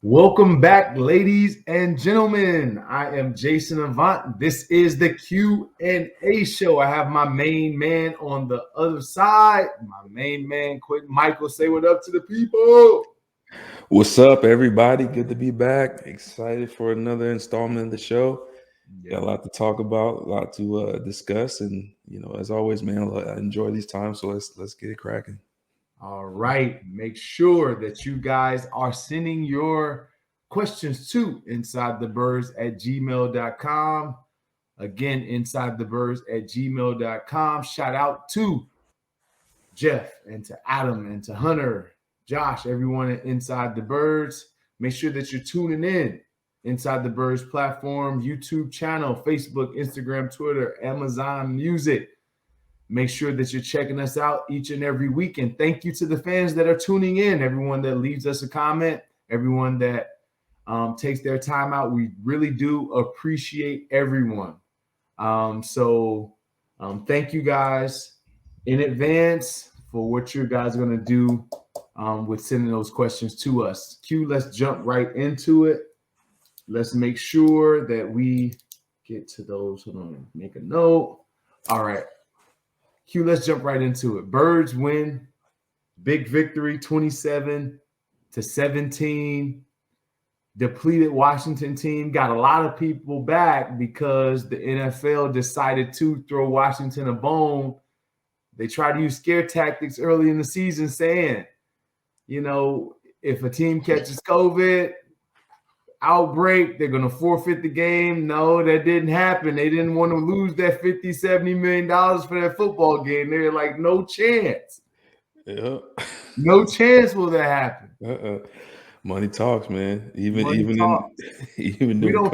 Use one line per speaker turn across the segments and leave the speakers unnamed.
Welcome back, ladies and gentlemen. I am Jason Avant. This is the Q&A show. I have my main man on the other side. My main man, Quintin Mikell. Say what up to the people.
What's up, everybody? Good to be back. Excited for another installment of the show. Got a lot to talk about, a lot to discuss, and as always, man, I enjoy these times. So let's get it cracking.
All right. Make sure that you guys are sending your questions to insidethebirds@gmail.com. Again, insidethebirds@gmail.com. Shout out to Jeff and to Adam and to Hunter, Josh, everyone at Inside the Birds. Make sure that you're tuning in. Inside the Birds platform, YouTube channel, Facebook, Instagram, Twitter, Amazon Music. Make sure that you're checking us out each and every week. And thank you to the fans that are tuning in, everyone that leaves us a comment, everyone that takes their time out. We really do appreciate everyone. Thank you guys in advance for what you guys are going to do with sending those questions to us. Q, let's jump right into it. Let's make sure that we get to those. Hold on, make a note. All right. Q, let's jump right into it. Birds win. Big victory, 27-17. Depleted Washington team. Got a lot of people back because the NFL decided to throw Washington a bone. They tried to use scare tactics early in the season saying, if a team catches COVID outbreak, they're going to forfeit the game. No, that didn't happen. They didn't want to lose that $50-70 million for that football game. They were like, no chance.
Yeah.
No chance will that happen.
Money talks, man. Even
we don't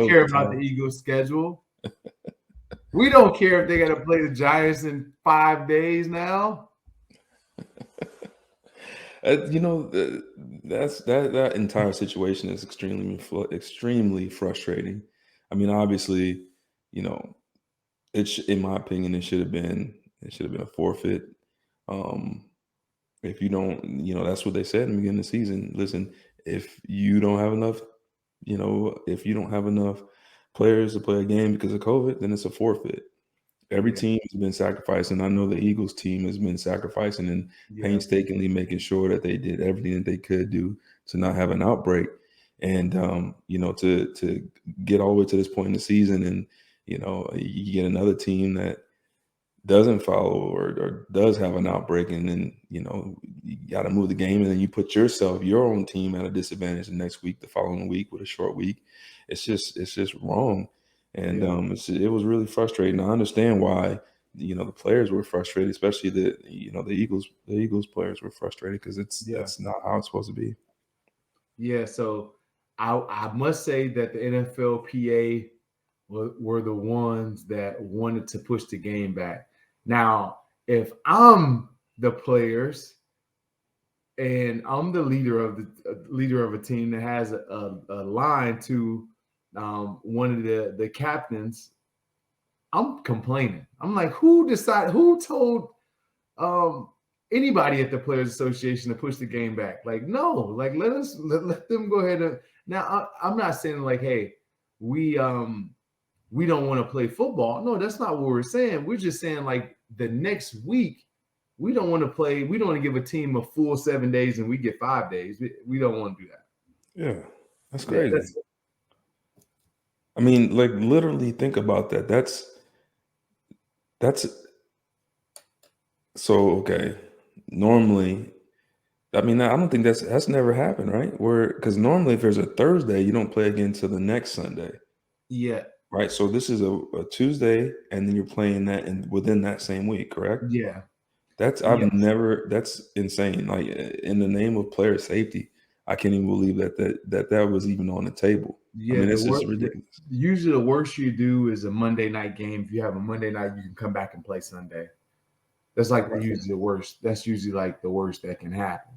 care about the Eagles' schedule. We don't care if they got to play the Giants in 5 days now.
That entire situation is extremely frustrating. I mean, obviously, in my opinion, it should have been a forfeit. If you don't, that's what they said in the beginning of the season. Listen, if you don't have enough, if you don't have enough players to play a game because of COVID, then it's a forfeit. Every team has been sacrificing. I know the Eagles team has been sacrificing and painstakingly making sure that they did everything that they could do to not have an outbreak. And, to get all the way to this point in the season and, you get another team that doesn't follow or does have an outbreak, and then, you got to move the game, and then you put your own team at a disadvantage the next week, the following week with a short week. It's just wrong. And it was really frustrating. I understand why, the players were frustrated, especially the Eagles players were frustrated because that's not how it's supposed to be.
Yeah. So I must say that the NFLPA were the ones that wanted to push the game back. Now, if I'm the players and I'm the leader of a team that has a line to one of the captains, I'm complaining. I'm like, who told anybody at the Players Association to push the game back? Like, no, like let them go ahead and now I'm not saying like, hey, we don't want to play football. No, that's not what we're saying. We're just saying like the next week we don't want to play. We don't want to give a team a full 7 days and we get 5 days. We don't want to do that.
Yeah, that's crazy. I mean, like literally think about that. That's so okay. Normally, I mean, I don't think that's never happened, right? Because normally if there's a Thursday, you don't play again till the next Sunday.
Yeah.
Right. So this is a Tuesday, and then you're playing that within that same week, correct?
Yeah.
That's insane. Like in the name of player safety, I can't even believe that was even on the table.
Yeah,
I mean, it's just ridiculous.
Usually the worst you do is a Monday night game. If you have a Monday night, you can come back and play Sunday. That's like usually the worst. That's usually like the worst that can happen.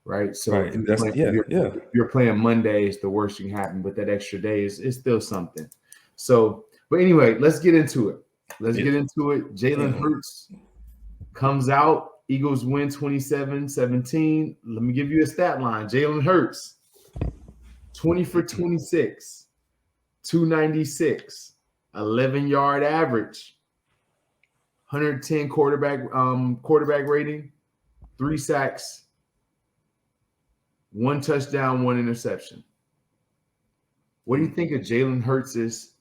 Right. So
right.
If you're playing Monday, it's the worst you can happen, but that extra day is still something. So, but anyway, let's get into it. Jalen Hurts comes out. Eagles win 27-17. Let me give you a stat line. Jalen Hurts, 20 for 26, 296, 11-yard average, 110 quarterback rating, 3 sacks, 1 touchdown, 1 interception. What do you think of Jalen Hurts'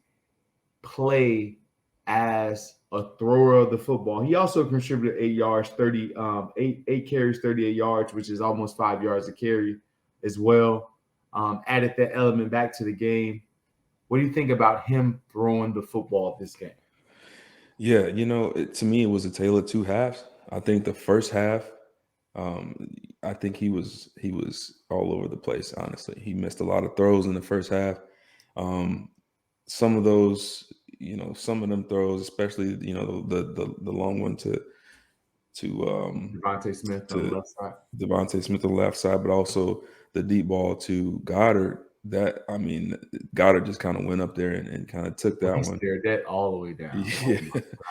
play as a thrower of the football? He also contributed 8 carries, 38 yards, which is almost 5 yards a carry as well. Added that element back to the game. What do you think about him throwing the football this game?
Yeah, to me, it was a tale of two halves. I think the first half, I think he was all over the place. Honestly, he missed a lot of throws in the first half. Some of those, some of them throws, especially the long one to
Devontae Smith on the left side.
Devontae Smith on the left side, but also the deep ball to Goddard. Goddard just kind of went up there and kind of took that one.
Stared that all the way down.
Yeah.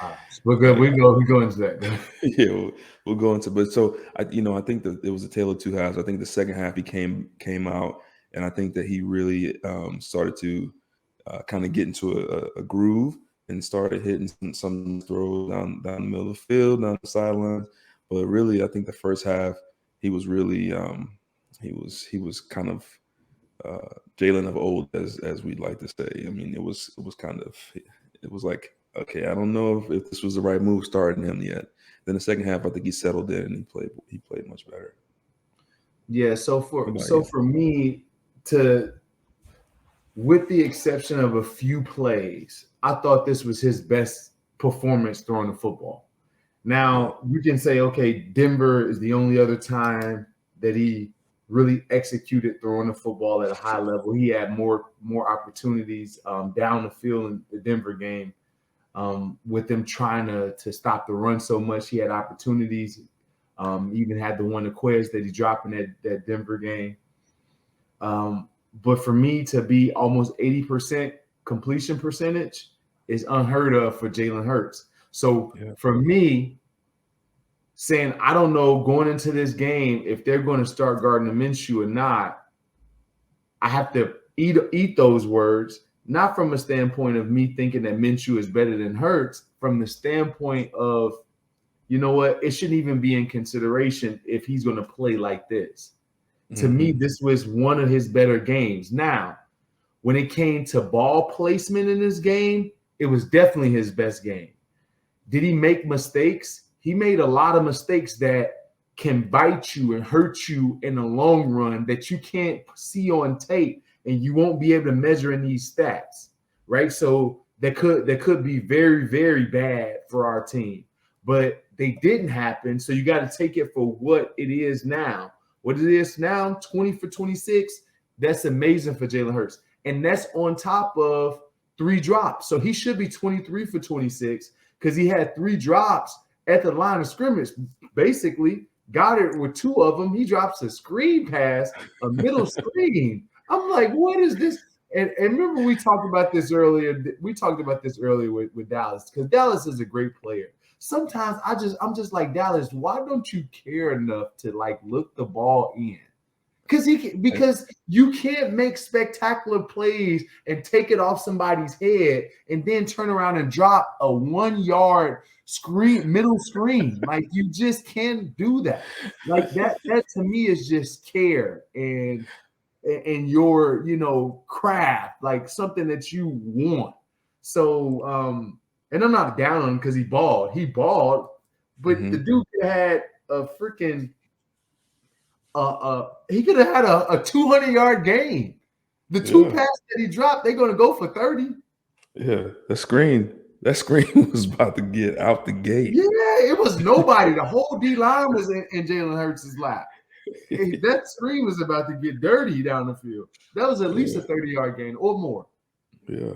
Oh, we're good. We go into that.
Yeah, we'll go into. But so I think that it was a tale of two halves. I think the second half he came out, and I think that he really started to kind of get into a groove and started hitting some throws down the middle of the field, down the sidelines. But really, I think the first half he was really he was kind of Jalen of old, as we'd like to say. I mean, it was like, okay, I don't know if this was the right move starting him yet. Then the second half, I think he settled in and he played much better.
Yeah. So for me, with the exception of a few plays, I thought this was his best performance throwing the football. Now you can say, okay, Denver is the only other time that he really executed throwing the football at a high level. He had more opportunities down the field in the Denver game. With them trying to stop the run so much, he had opportunities. Even had the one Aquarius that he dropped in that Denver game. But for me to be almost 80% completion percentage is unheard of for Jalen Hurts. So for me, saying I don't know going into this game if they're going to start Gardner Minshew or not, I have to eat those words, not from a standpoint of me thinking that Minshew is better than Hurts, from the standpoint of, you know what, it shouldn't even be in consideration if he's going to play like this. Mm-hmm. To me, this was one of his better games. Now, when it came to ball placement in this game, it was definitely his best game. Did he make mistakes? He made a lot of mistakes that can bite you and hurt you in the long run that you can't see on tape and you won't be able to measure in these stats, right? So that could be very, very bad for our team, but they didn't happen. So you got to take it for what it is now. What it is now, 20 for 26, that's amazing for Jalen Hurts. And that's on top of 3 drops. So he should be 23 for 26 because he had 3 drops at the line of scrimmage. Basically, Goddard with 2 of them, he drops a screen pass, a middle screen. I'm like, what is this? And remember we talked about this earlier. We talked about this earlier with Dallas because Dallas is a great player. Sometimes I'm just like, Dallas, why don't you care enough to like look the ball in? Because you can't make spectacular plays and take it off somebody's head and then turn around and drop a 1-yard middle screen. Like you just can't do that. Like that to me is just care and your craft, like something that you want. So and I'm not down on him because he balled, but the dude had a freaking he could have had a 200-yard game. The 2 passes that he dropped, they're going to go for 30.
Yeah, that screen was about to get out the gate.
Yeah, it was nobody. The whole D line was in Jalen Hurts' lap. That screen was about to get dirty down the field. That was at least a 30-yard gain or more.
Yeah.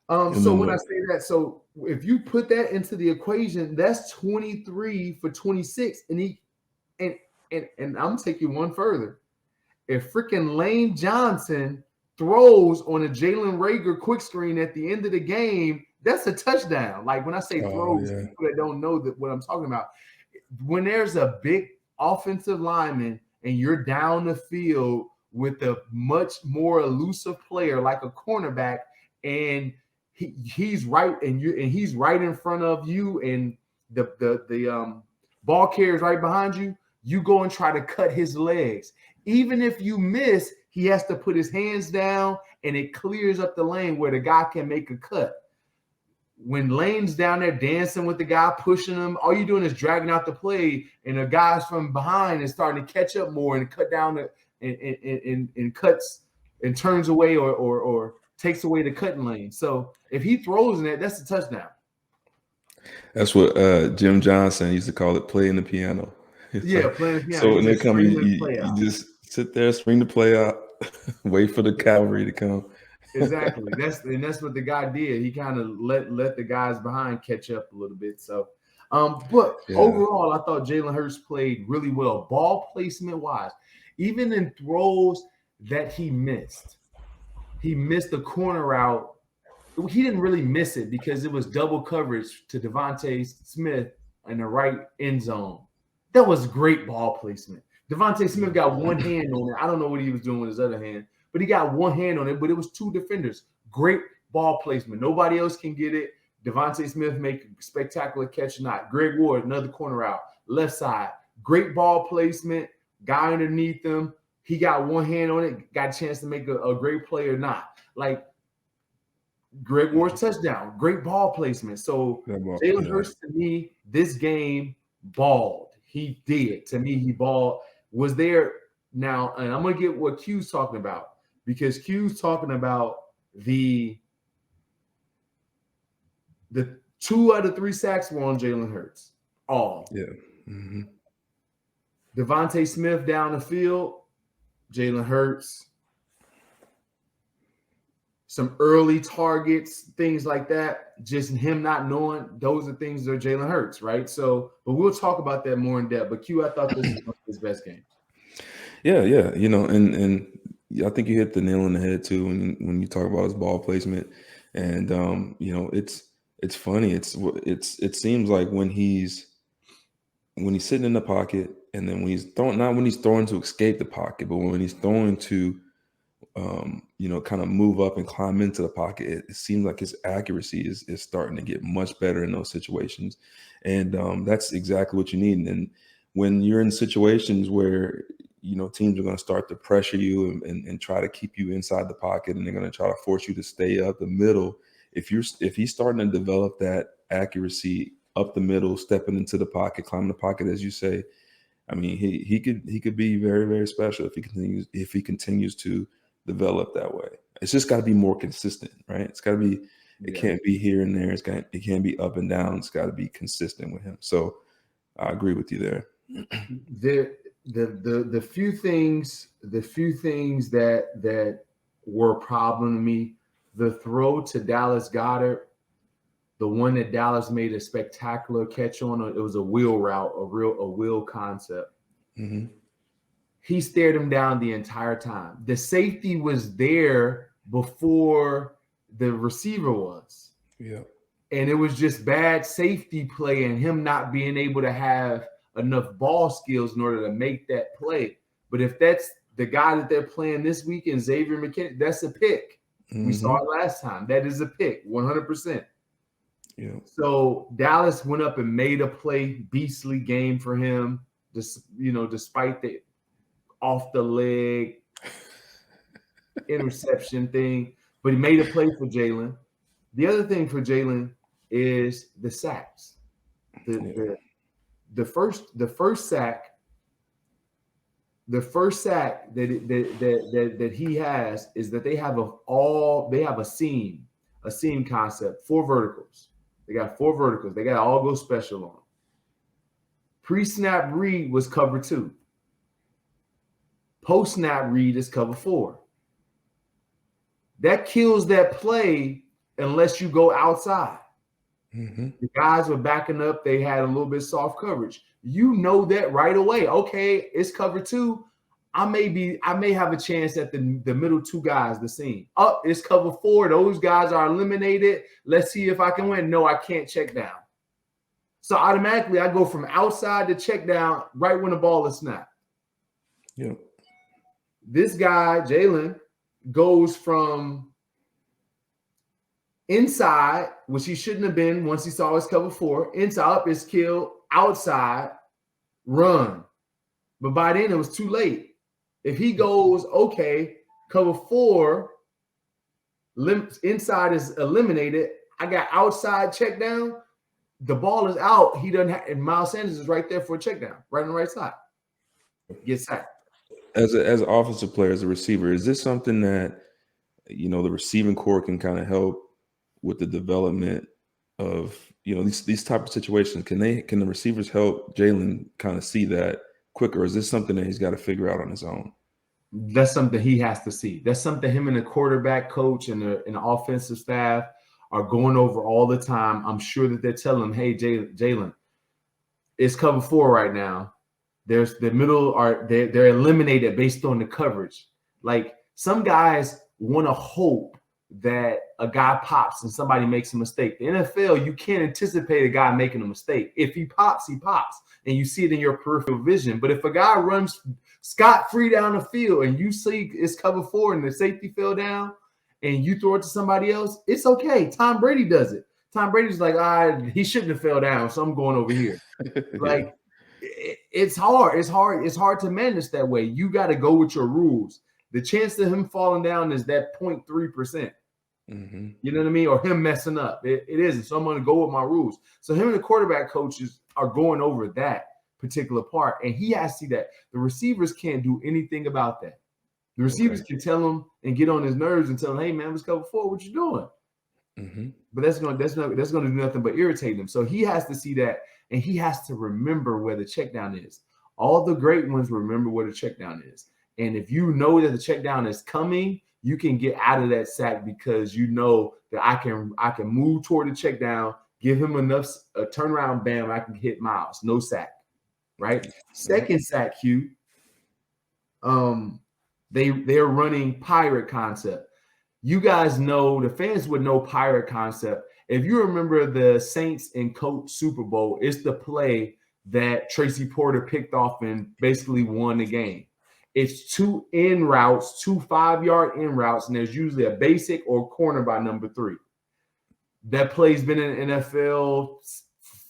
So when I say that, so if you put that into the equation, that's 23 for 26, and I'm taking one further. If freaking Lane Johnson throws on a Jalen Reagor quick screen at the end of the game, that's a touchdown. Like when I say throws, people that don't know what I'm talking about, when there's a big offensive lineman and you're down the field with a much more elusive player like a cornerback, and he's right he's right in front of you, and the ball carrier's right behind you, you go and try to cut his legs. Even if you miss, he has to put his hands down, and it clears up the lane where the guy can make a cut. When Lane's down there dancing with the guy, pushing him, all you're doing is dragging out the play, and the guys from behind is starting to catch up more and cut down and cuts and turns away or takes away the cutting lane. So if he throws in it, that's a touchdown.
That's what Jim Johnson used to call it, playing the piano.
Yeah, playing the piano.
So when they come, you just sit there, swing the play out, wait for the cavalry to come.
Exactly. That's what the guy did. He kind of let the guys behind catch up a little bit. So, but overall, I thought Jalen Hurts played really well, ball placement wise. Even in throws that he missed the corner route. He didn't really miss it because it was double coverage to Devontae Smith in the right end zone. That was great ball placement. Devontae Smith got one hand on it. I don't know what he was doing with his other hand, but he got one hand on it, but it was two defenders. Great ball placement. Nobody else can get it. Devontae Smith make a spectacular catch or not. Greg Ward, another corner out, left side. Great ball placement. Guy underneath him. He got one hand on it, got a chance to make a great play or not. Like Greg Ward's touchdown, great ball placement. So Jalen Hurts, to me, this game balled. He did. To me, he balled. Was there now, and I'm going to get what Q's talking about, because Q's talking about the 2 out of 3 sacks were on Jalen Hurts. All.
Yeah. Mm-hmm.
Devontae Smith down the field, Jalen Hurts. Some early targets, things like that, just him not knowing, those are things that are Jalen Hurts, right? So, but we'll talk about that more in depth. But Q, I thought this was one of his best games. Yeah.
You know, and I think you hit the nail on the head too when you talk about his ball placement. And you know, it's funny. It seems like when he's sitting in the pocket, and then when he's throwing, not when he's throwing to escape the pocket, but when he's throwing to you know, kind of move up and climb into the pocket, it seems like his accuracy is starting to get much better in those situations. And that's exactly what you need. And when you're in situations where, you know, teams are going to start to pressure you and try to keep you inside the pocket, and they're going to try to force you to stay up the middle, if he's starting to develop that accuracy up the middle, stepping into the pocket, climbing the pocket, as you say, I mean, he could be very, very special if he continues to develop that way. It's just got to be more consistent, right? It's got to be. It can't be here and there. It can't be up and down. It's got to be consistent with him. So I agree with you there.
The few things that were a problem to me, the throw to Dallas Goedert, the one that Dallas made a spectacular catch on, it was a wheel route, a wheel concept.
Mm-hmm.
He stared him down the entire time. The safety was there before the receiver was.
Yeah.
And it was just bad safety play and him not being able to have enough ball skills in order to make that play. But if that's the guy that they're playing this weekend, Xavier McKinney, that's a pick. Mm-hmm. We saw it last time. That is a pick, 100%.
Yeah.
So Dallas went up and made a play, beastly game for him, just, you know, despite the off the leg interception thing, but he made a play for Jalen. The other thing for Jalen is the sacks. The first sack that he has is that they have a seam concept, 4 verticals. They got 4 verticals. They got all go special on. Pre-snap read was cover 2. Post-snap read is cover 4. That kills that play unless you go outside.
Mm-hmm.
The guys were backing up. They had a little bit soft coverage. You know that right away. Okay, it's cover 2. I may have a chance at the middle 2 guys, the seam. Up, it's cover 4. Those guys are eliminated. Let's see if I can win. No, I can't check down. So automatically I go from outside to check down right when the ball is snapped.
Yeah.
This guy, Jalen, goes from inside, which he shouldn't have been once he saw his cover 4, inside up is kill, outside, run. But by then it was too late. If he goes, okay, cover 4, inside is eliminated, I got outside check down, the ball is out. He doesn't have, and Miles Sanders is right there for a check down, right on the right side. Get sacked.
As an offensive player, as a receiver, is this something that, you know, the receiving core can kind of help with the development of, you know, these type of situations? Can the receivers help Jalen kind of see that quicker? Or is this something that he's got to figure out on his own?
That's something he has to see. That's something him and the quarterback coach and the offensive staff are going over all the time. I'm sure that they're telling him, hey, Jalen, it's cover 4 right now. There's the middle they're eliminated based on the coverage. Like, some guys want to hope that a guy pops and somebody makes a mistake. The NFL, you can't anticipate a guy making a mistake. If he pops, and you see it in your peripheral vision. But if a guy runs scot-free down the field and you see it's cover 4 and the safety fell down and you throw it to somebody else, it's okay. Tom Brady does it. Tom Brady's like, he shouldn't have fell down, so I'm going over here. Like, it's hard. It's hard to manage that way. You got to go with your rules. The chance of him falling down is that 0.3%.
Mm-hmm.
You know what I mean? Or him messing up. It isn't. So I'm going to go with my rules. So him and the quarterback coaches are going over that particular part. And he has to see that. The receivers can't do anything about that. The receivers can tell him and get on his nerves and tell him, hey, man, let's cover 4. What you doing?
Mm-hmm.
But that's going to do nothing but irritate him. So he has to see that, and he has to remember where the check down is. All the great ones remember where the check down is. And if you know that the check down is coming, you can get out of that sack because you know that I can move toward the check down, give him enough a turnaround, bam, I can hit Miles, no sack, right? Second sack cue, they're running pirate concept. You guys know, the fans would know pirate concept. If you remember the Saints and Colts Super Bowl, it's the play that Tracy Porter picked off and basically won the game. It's 2 in routes, 2 5-yard in routes, and there's usually a basic or corner by number 3. That play's been in the NFL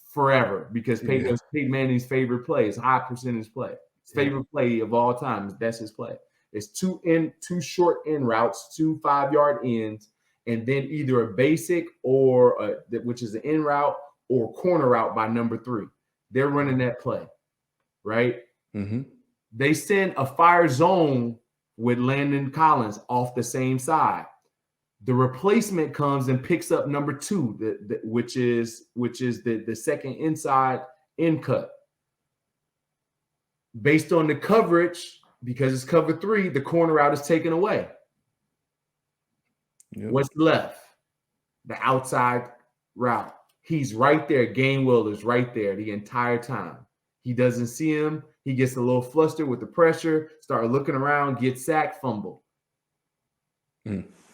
forever because Peyton Manning's favorite play. It's a high percentage play. His favorite play of all time. That's his play. It's 2 short in routes, 2 5-yard ends, and then either a basic or which is an in route or corner route by number 3. They're running that play, right?
Mm-hmm.
They send a fire zone with Landon Collins off the same side. The replacement comes and picks up number 2, which is the second inside in cut. Based on the coverage, because it's cover 3, the corner route is taken away. Yep. What's left? The outside route. He's right there. Gainwell is right there the entire time. He doesn't see him. He gets a little flustered with the pressure, start looking around, get sacked, fumble.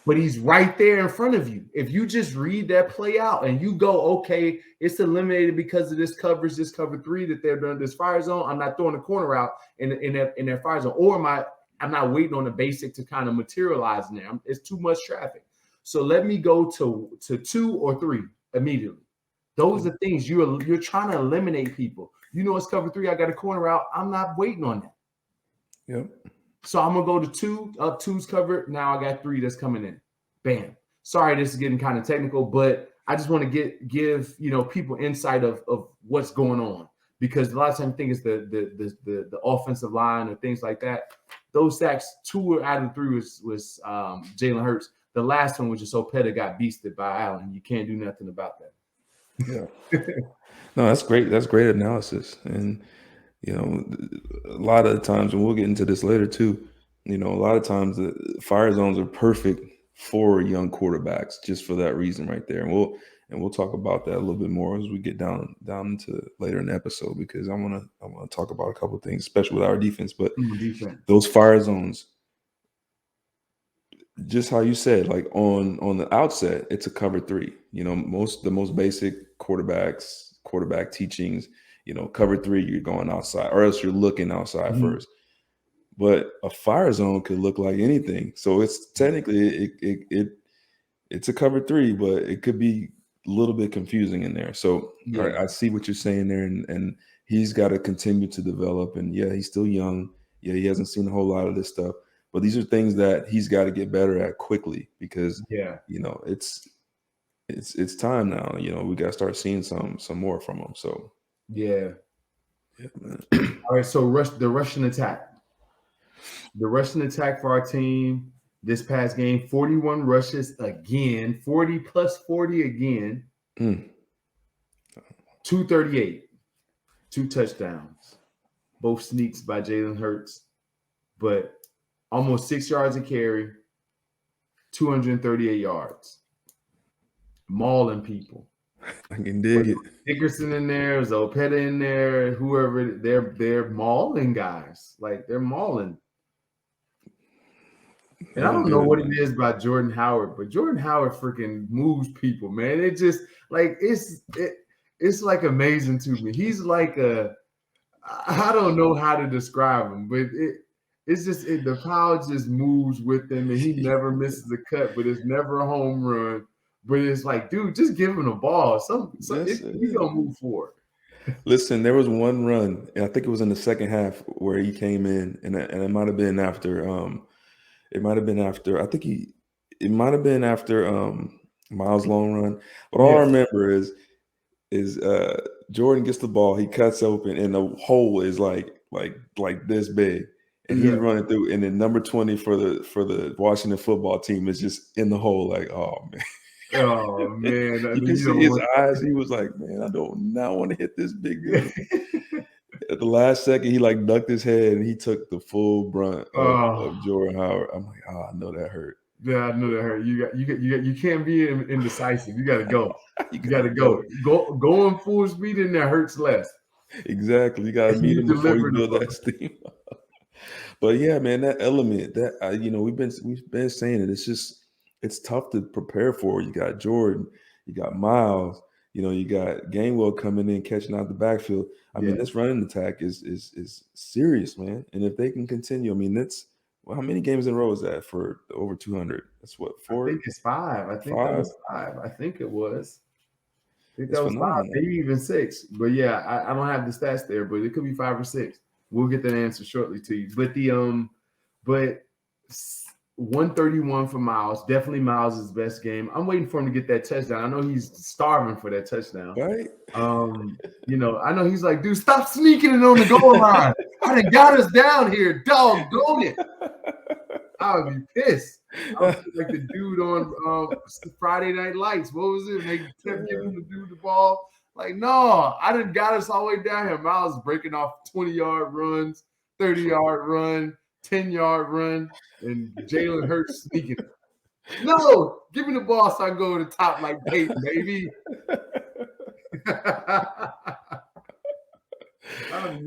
But he's right there in front of you. If you just read that play out and you go, okay, it's eliminated because of this coverage, this cover 3 that they're doing this fire zone. I'm not throwing the corner out in their fire zone, or I'm not waiting on the basic to kind of materialize in there. It's too much traffic. So let me go to 2 or 3 immediately. Those are things you're trying to eliminate people. You know it's cover 3. I got a corner out. I'm not waiting on that.
Yep.
So I'm gonna go to 2. Up 2's covered. Now I got 3 that's coming in. Bam. Sorry, this is getting kind of technical, but I just want to give people insight of what's going on, because a lot of times I think it's the offensive line or things like that. Those sacks, 2 out of 3 was Jalen Hurts. The last one was just Opeta got beasted by Allen. You can't do nothing about that.
Yeah. No, that's great. That's great analysis. And, a lot of the times, and we'll get into this later too, a lot of times the fire zones are perfect for young quarterbacks just for that reason right there. And we'll talk about that a little bit more as we get down into later in the episode, because I want to talk about a couple of things, especially with our defense. But those fire zones, just how you said, like on the outset, it's a cover 3. The most basic quarterback teachings, cover 3, you're going outside, or else you're looking outside first. but a fire zone could look like anything. So it's technically it's a cover 3, but it could be a little bit confusing in there. So
Yeah.
I see what you're saying there, and he's got to continue to develop. And yeah, he's still young. Yeah, he hasn't seen a whole lot of this stuff, but these are things that he's got to get better at quickly because
Yeah.
it's time now. We got to start seeing some more from him. So
Yeah.
yeah, man.
All right. So the Russian attack. The Russian attack for our team this past game, 41 rushes again, 40 plus 40 again, 238, 2 touchdowns, both sneaks by Jalen Hurts, but almost 6 yards a carry, 238 yards. Mauling people.
I can dig it.
Dickerson in there, Zopeta in there, whoever, they're mauling guys. Like, they're mauling. And I don't know what it is about Jordan Howard, but Jordan Howard freaking moves people, man. It just like it's like amazing to me. He's like I don't know how to describe him, but it's just the power just moves with him, and he never misses a cut, but it's never a home run. But it's like, dude, just give him the ball. He's gonna move forward.
Listen, there was one run, and I think it was in the second half where he came in, and it might have been after. It might have been after. I think it might have been after Miles' long run. But all I remember is Jordan gets the ball, he cuts open, and the hole is like this big, and he's running through. And then number 20 for the Washington football team is just in the hole. Like, oh man.
Oh man,
you can see his eyes. He was like, "Man, I do not want to hit this big gun." At the last second, he like ducked his head and he took the full brunt of Jordan Howard. I'm like, I know that hurt.
Yeah, I know that hurt. You can't be indecisive. You got to go. You got to go. Going full speed in there hurts less.
Exactly. You got to meet him before you build that steam. But yeah, man, that element that we've been saying it. It's tough to prepare for. You got Jordan, you got Miles, you got Gainwell coming in, catching out the backfield. I mean, this running attack is serious, man. And if they can continue, I mean, how many games in a row is that for over 200? That's what, 4?
I think it's 5. I think that was 5. I think it was. I think that was
phenomenal.
5, maybe even 6. But yeah, I don't have the stats there, but it could be 5 or 6. We'll get that answer shortly to you. But 131 for Miles. Definitely Miles' best game. I'm waiting for him to get that touchdown. I know he's starving for that touchdown.
Right.
I know he's like, dude, stop sneaking it on the goal line. I done got us down here. Doggone it. I would be pissed. I was like the dude on Friday Night Lights. What was it? They kept giving the dude the ball. Like, no, I done got us all the way down here. Miles breaking off 20-yard runs, 30-yard run, 10-yard run, and Jalen Hurts sneaking. No, give me the ball so I can go to the top like Peyton, baby.
I'd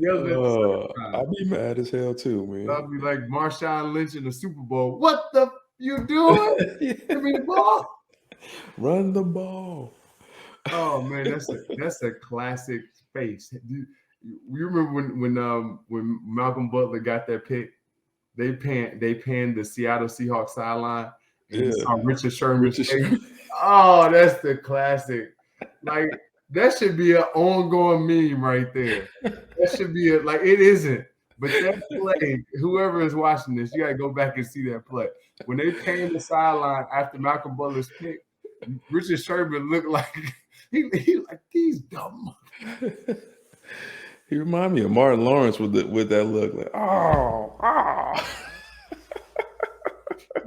be mad as hell too, man.
I'd be like Marshawn Lynch in the Super Bowl. What the you doing? Give me the ball.
Run the ball.
Oh man, that's a classic face. You remember when Malcolm Butler got that pick? They panned the Seattle Seahawks sideline and you saw Richard Sherman's face. Oh, that's the classic. Like, that should be an ongoing meme right there. That should be it isn't. But that play, whoever is watching this, you got to go back and see that play. When they panned the sideline after Malcolm Butler's pick, Richard Sherman looked like he like these dumb.
He reminded me of Martin Lawrence with that look, like,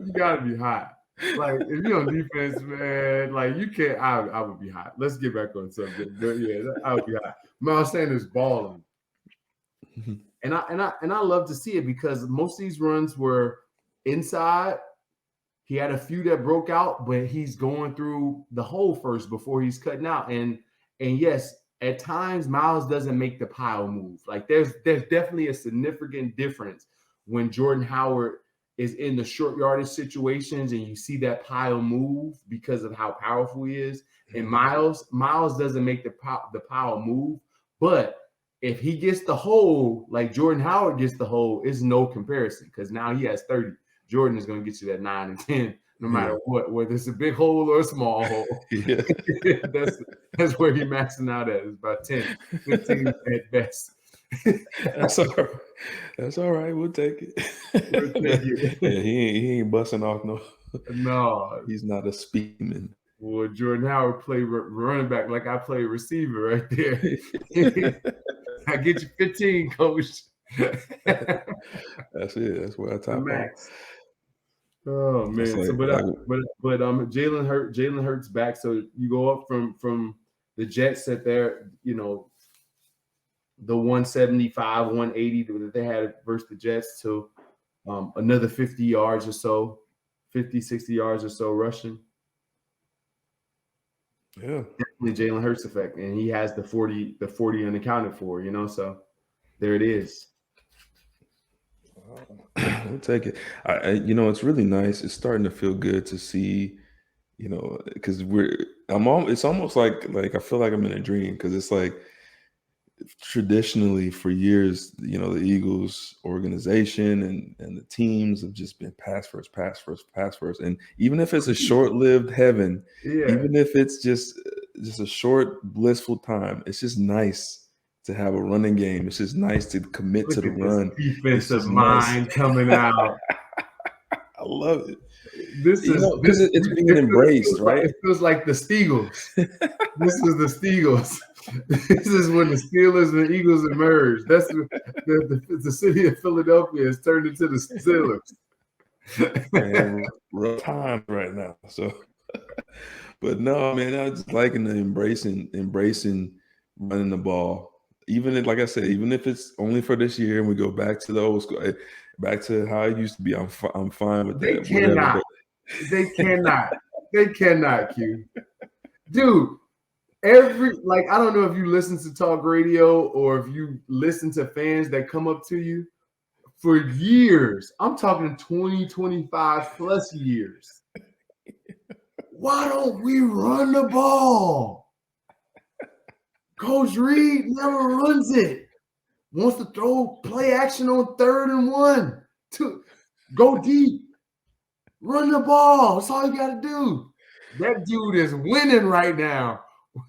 You gotta be hot. Like, if you're on defense, man, like you can't. I would be hot. Let's get back on subject. But yeah, I would be hot. Miles Sanders balling, and I love to see it because most of these runs were inside. He had a few that broke out, but he's going through the hole first before he's cutting out. And yes, at times Miles doesn't make the pile move. Like there's definitely a significant difference when Jordan Howard is in the short yardage situations and you see that pile move because of how powerful he is. And Miles doesn't make the pile move, but if he gets the hole, like Jordan Howard gets the hole, it's no comparison because now he has 30. Jordan is going to get you that 9 and 10, no matter what, whether it's a big hole or a small hole.
Yeah.
that's where he's maxing out at. It's about 10, 15 at best.
That's all right. That's all right. We'll take it.
We'll take it.
Yeah, he ain't busting off no.
No,
He's not a speedman.
Well, Jordan Howard played running back like I play receiver right there. I get you 15, coach.
That's it. That's where I top
max. Oh man!
Like,
so, but Jalen Hurts back. So you go up from the Jets at their, you know, the 175, 180 that they had versus the Jets to another 50 yards or so, 50, 60 yards or so rushing.
Yeah,
definitely Jalen Hurts effect, and he has the 40 unaccounted for, you know. So there it is.
We'll take it. You know, it's really nice. It's starting to feel good to see, you know, because it's almost like I feel like I'm in a dream, because it's like traditionally for years, you know, the Eagles organization and the teams have just been pass first. And even if it's a short-lived heaven, even if it's just a short blissful time, it's just nice to have a running game. It's just nice to commit to the run.
Defensive mind coming out.
I love it.
This is
because it's being embraced, right?
It feels like the Steagles. This is the Steagles. This is when the Steelers and the Eagles emerged. That's the city of Philadelphia has turned into the Steelers.
Man, rough time right now. So, but no, man, I just liking the embracing running the ball. Even if, like I said, even if it's only for this year and we go back to the old school, back to how it used to be, I'm fine with that.
They cannot, Q. Dude, I don't know if you listen to talk radio or if you listen to fans that come up to you for years. I'm talking 20, 25 plus years. Why don't we run the ball? Coach Reed never runs it. Wants to throw play action on 3rd and 1. Go deep. Run the ball. That's all you got to do. That dude is winning right now.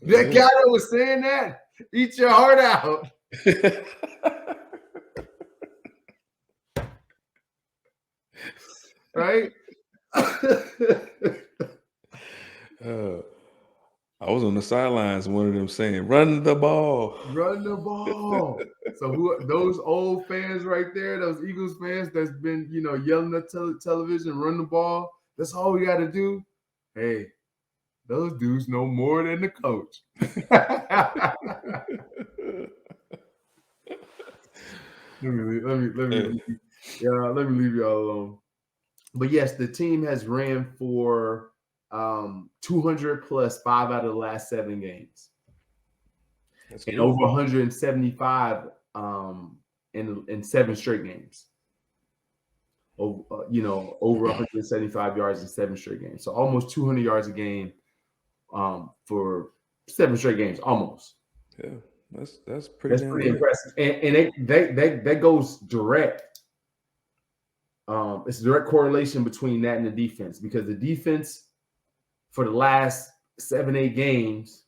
That guy that was saying that, eat your heart out. Right?
I was on the sidelines, one of them saying, "Run the ball,
run the ball." So those old fans right there, those Eagles fans that's been, you know, yelling at television, "Run the ball." That's all we got to do. Hey, those dudes know more than the coach. Let me leave y'all alone. But yes, the team has ran for 200 plus 5 out of the last 7 games. That's and over 175 in 7 straight games. Over 175 yards in 7 straight games. So almost 200 yards a game for 7 straight games, almost.
Yeah, that's pretty
impressive. And that goes direct. It's a direct correlation between that and the defense, because the defense for the last 7-8 games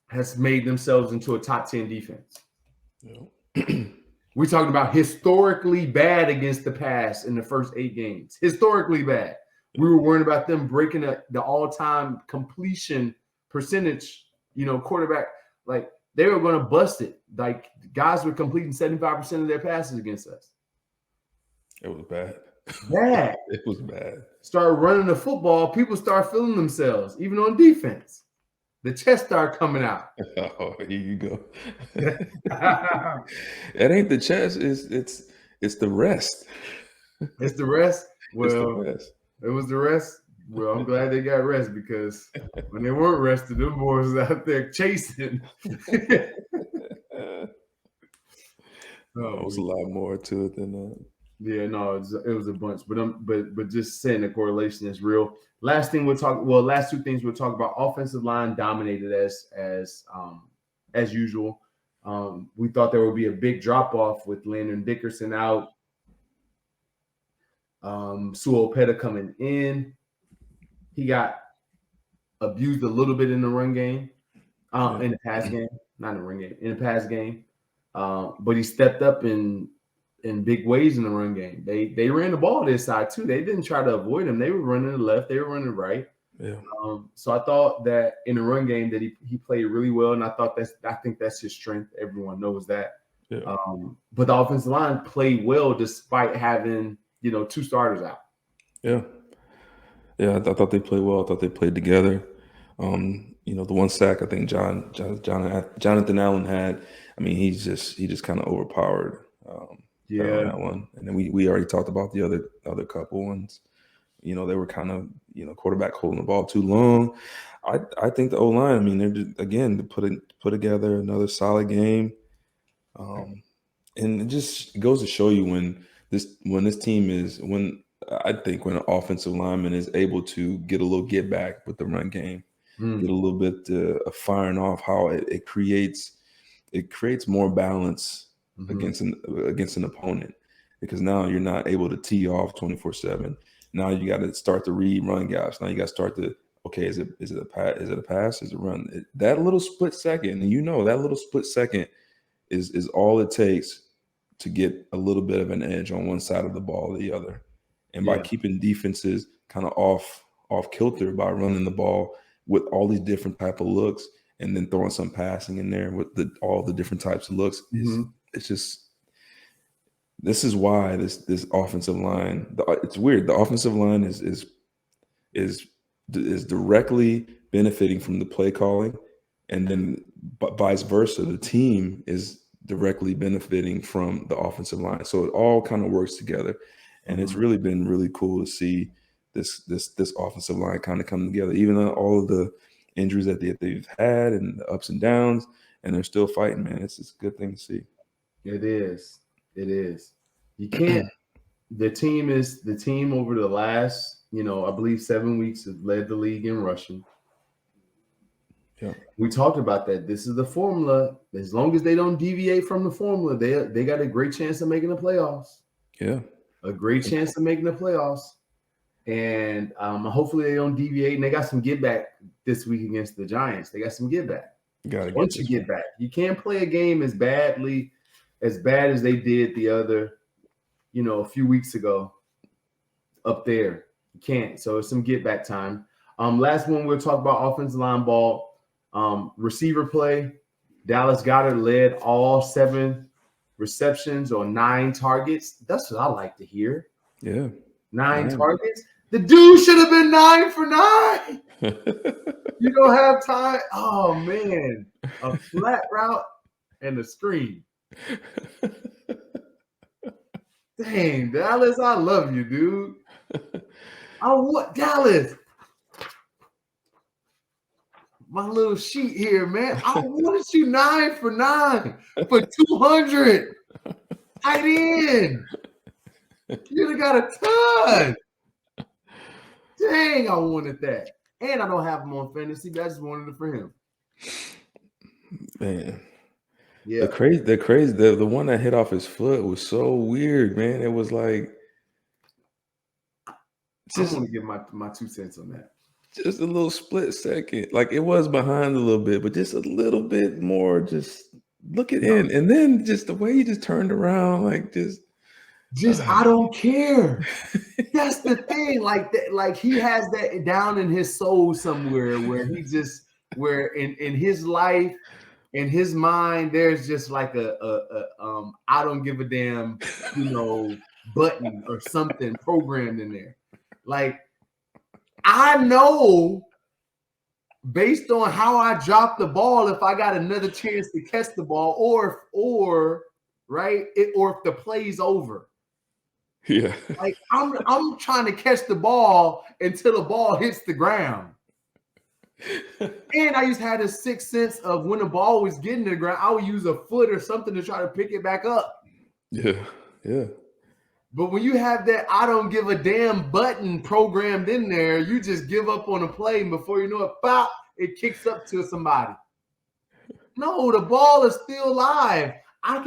has made themselves into a top 10 defense. Yeah. We're talking about historically bad against the pass in the first 8 games. Historically bad. We were worried about them breaking the all-time completion percentage, quarterback. Like, they were going to bust it. Like, guys were completing 75% of their passes against us.
It was bad.
Bad.
It was bad.
Start running the football, people start feeling themselves, even on defense. The chest start coming out.
Oh, here you go. It ain't the chest. It's the rest.
It's the rest. Well,
it's the rest.
It was the rest. Well, I'm glad they got rest, because when they weren't rested, them boys was out there chasing.
It was a lot more to it than that.
Yeah, no, it was a bunch, but just saying the correlation is real. Last 2 things we'll talk about. Offensive line dominated as usual. We thought there would be a big drop off with Landon Dickerson out, Suopeta coming in. He got abused a little bit in the run game, in the pass game, not in the run game, in the pass game. But he stepped up in big ways in the run game. They ran the ball this side too. They didn't try to avoid him. They were running the left. They were running right.
Yeah.
So I thought that in the run game that he played really well, and I think that's his strength. Everyone knows that.
Yeah.
But the offensive line played well despite having 2 starters out.
Yeah. Yeah, I thought they played well. I thought they played together. The one sack I think Jonathan Allen had. I mean, he just kind of overpowered. That one. And then we already talked about the other couple ones. They were kind of quarterback holding the ball too long. I think the O-line. I mean, they're just, again, to put together another solid game. And it just goes to show you when this team is when an offensive lineman is able to get a little get back with the run game, get a little bit of firing off, how it creates more balance against an opponent, because now you're not able to tee off 24/7. Now you got to start to read run gaps. Now you got to start to, okay, is it a pass? Is it a pass? Is it a run? That little split second, and that little split second is all it takes to get a little bit of an edge on one side of the ball or the other. And by keeping defenses kind of off kilter by running the ball with all these different type of looks, and then throwing some passing in there with all the different types of looks, it's just, this is why this offensive line, it's weird. The offensive line is directly benefiting from the play calling, and then vice versa, the team is directly benefiting from the offensive line. So it all kind of works together, and it's really been really cool to see this offensive line kind of come together, even though all of the injuries that they've had and the ups and downs, and they're still fighting, man. It's a good thing to see.
It is. You can't. The team over the last, I believe 7 weeks has led the league in rushing.
Yeah.
We talked about that. This is the formula. As long as they don't deviate from the formula, they got a great chance of making the playoffs.
Yeah.
A great chance of making the playoffs. And hopefully they don't deviate. And they got some get back this week against the Giants. They got some get back. Once you get back, you can't play a game as bad as they did the other, a few weeks ago up there. You can't. So it's some get back time. Last one we'll talk about offensive line ball. Receiver play. Dallas Goedert led all 7 receptions on 9 targets. That's what I like to hear.
Yeah.
9 targets. The dude should have been 9 for 9. You don't have time. Oh man, a flat route and a screen. Dang, Dallas, I love you, dude. I want Dallas. My little sheet here, man. I wanted you 9 for 9 for 200. Tight end. You'd have got a ton. Dang, I wanted that. And I don't have him on fantasy, but I just wanted it for him.
Man.
Yeah.
The one that hit off his foot was so weird, man. It was like,
I want to give my 2 cents on that.
Just a little split second. Like, it was behind a little bit, but just a little bit more, just look it in. And then just the way he just turned around, like just
I don't care. That's the thing. Like he has that down in his soul somewhere where he just in his life, in his mind, there's just like a I don't give a damn, button or something programmed in there. Like, I know based on how I dropped the ball, if I got another chance to catch the ball, or if the play's over.
Yeah.
Like I'm trying to catch the ball until the ball hits the ground. And I used to have this sixth sense of when the ball was getting to the ground, I would use a foot or something to try to pick it back up.
Yeah. Yeah.
But when you have that I don't give a damn button programmed in there, you just give up on a play, and before you know it, pop, it kicks up to somebody. No, the ball is still live. I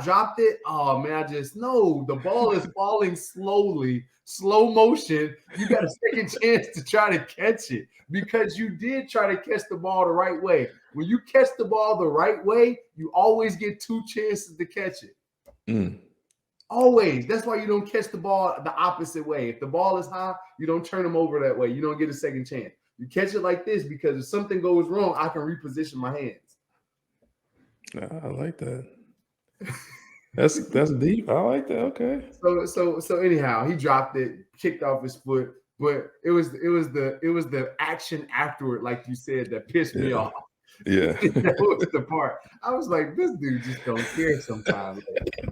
dropped it. Oh man, the ball is falling slowly, slow motion. You got a second chance to try to catch it because you did try to catch the ball the right way. When you catch the ball the right way, you always get 2 chances to catch it. Always. That's why you don't catch the ball the opposite way. If the ball is high, you don't turn them over that way. You don't get a second chance. You catch it like this because if something goes wrong, I can reposition my hands.
I like that. That's deep. I like that. Okay.
So anyhow, he dropped it, kicked off his foot, but it was the action afterward, like you said, that pissed me off.
Yeah.
That was the part. I was like, this dude just don't care sometimes.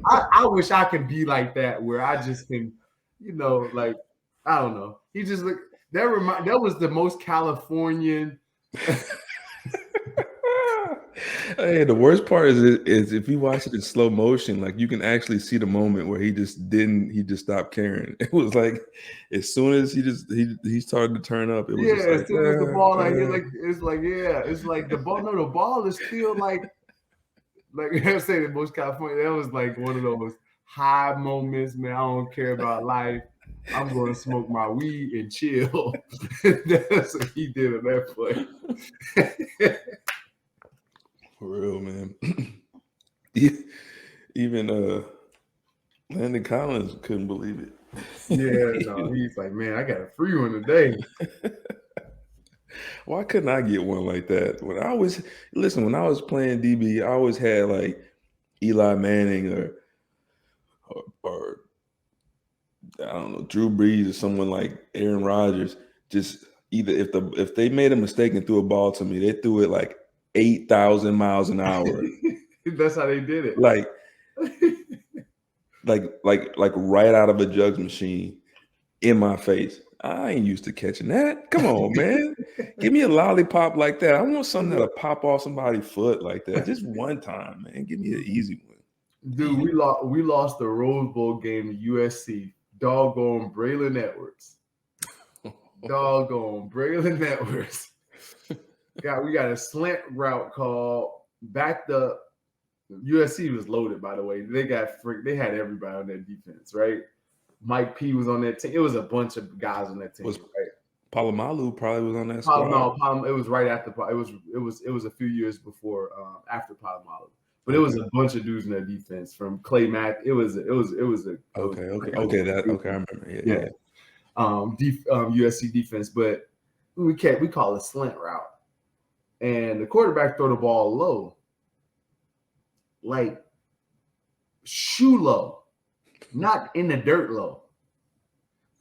I wish I could be like that where I just can, like, I don't know. He just looked that was the most Californian.
Hey, the worst part is if you watch it in slow motion, like you can actually see the moment where he just stopped caring. It was like as soon as he started to turn up, it was just like,
as soon as the ball it's like the ball. No, the ball is still like I say the most California. That was like one of those high moments, man. I don't care about life. I'm going to smoke my weed and chill. That's what he did at that point.
For real, man. Even Landon Collins couldn't believe it.
Yeah, no, he's like, man, I got a free one today.
Why couldn't I get one like that? When I was playing DB, I always had like Eli Manning or I don't know, Drew Brees or someone like Aaron Rodgers. Just either if they made a mistake and threw a ball to me, they threw it like 8,000 miles an hour.
That's how they did it.
Like right out of a jugs machine in my face. I ain't used to catching that. Come on, man. Give me a lollipop like that. I want something that'll pop off somebody's foot like that. Just one time, man. Give me an easy one.
Dude, we lost the Rose Bowl game to USC. Doggone Braylon Edwards. Doggone Braylon Edwards. We got a slant route call, backed up. USC was loaded, by the way. They had everybody on their defense, right? Mike P was on that team. It was a bunch of guys on that team, right?
Palomalu probably was on that squad.
No, it was right after. It was a few years before, after Palomalu. But it was a bunch of dudes in their defense from Clay Mack. It was a
okay. I remember. Yeah.
USC defense, but we call it slant route, and the quarterback throw the ball low, like shoe low, not in the dirt low.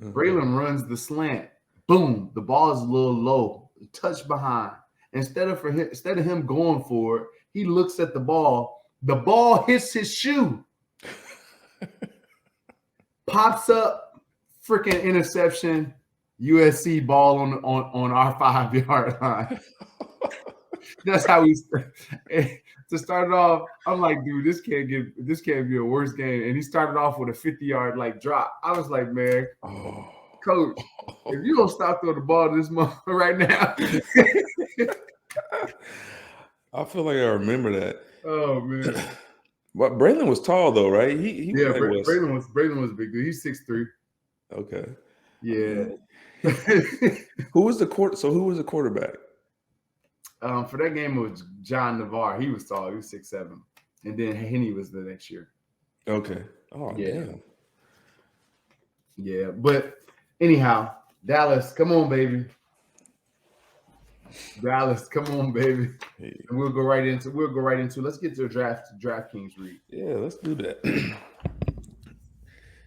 Braylon runs the slant, boom, the ball is a little low, touch behind. Instead of him going for it, he looks at the ball. The ball hits his shoe, pops up, freaking interception. USC ball on our 5-yard line. That's how we to start it off. I'm like, dude, this can't be a worse game. And he started off with a 50-yard drop. I was like, man, coach, if you don't stop throwing the ball to this month right now.
I feel like I remember that.
Oh man.
But Braylon was tall though, right?
Braylon was a big dude. He's 6'3".
Okay.
Yeah.
Who was the quarterback?
For that game, it was John Navarre. He was tall. He was 6'7". And then Henny was the next year.
Okay. Oh,
yeah.
Damn.
Yeah. But anyhow, Dallas, come on, baby. Dallas, come on, baby. Hey. And we'll go right into let's get to a DraftKings read.
Yeah, let's do that.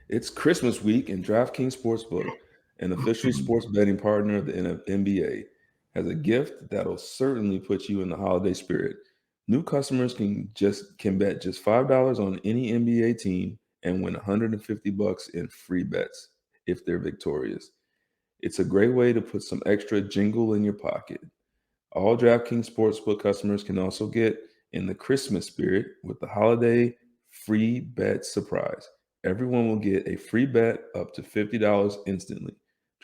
It's Christmas week, and DraftKings Sportsbook, an official sports betting partner of the NBA, has a gift that'll certainly put you in the holiday spirit. New customers can bet just $5 on any NBA team and win $150 in free bets if they're victorious. It's a great way to put some extra jingle in your pocket. All DraftKings Sportsbook customers can also get in the Christmas spirit with the holiday free bet surprise. Everyone will get a free bet up to $50 instantly.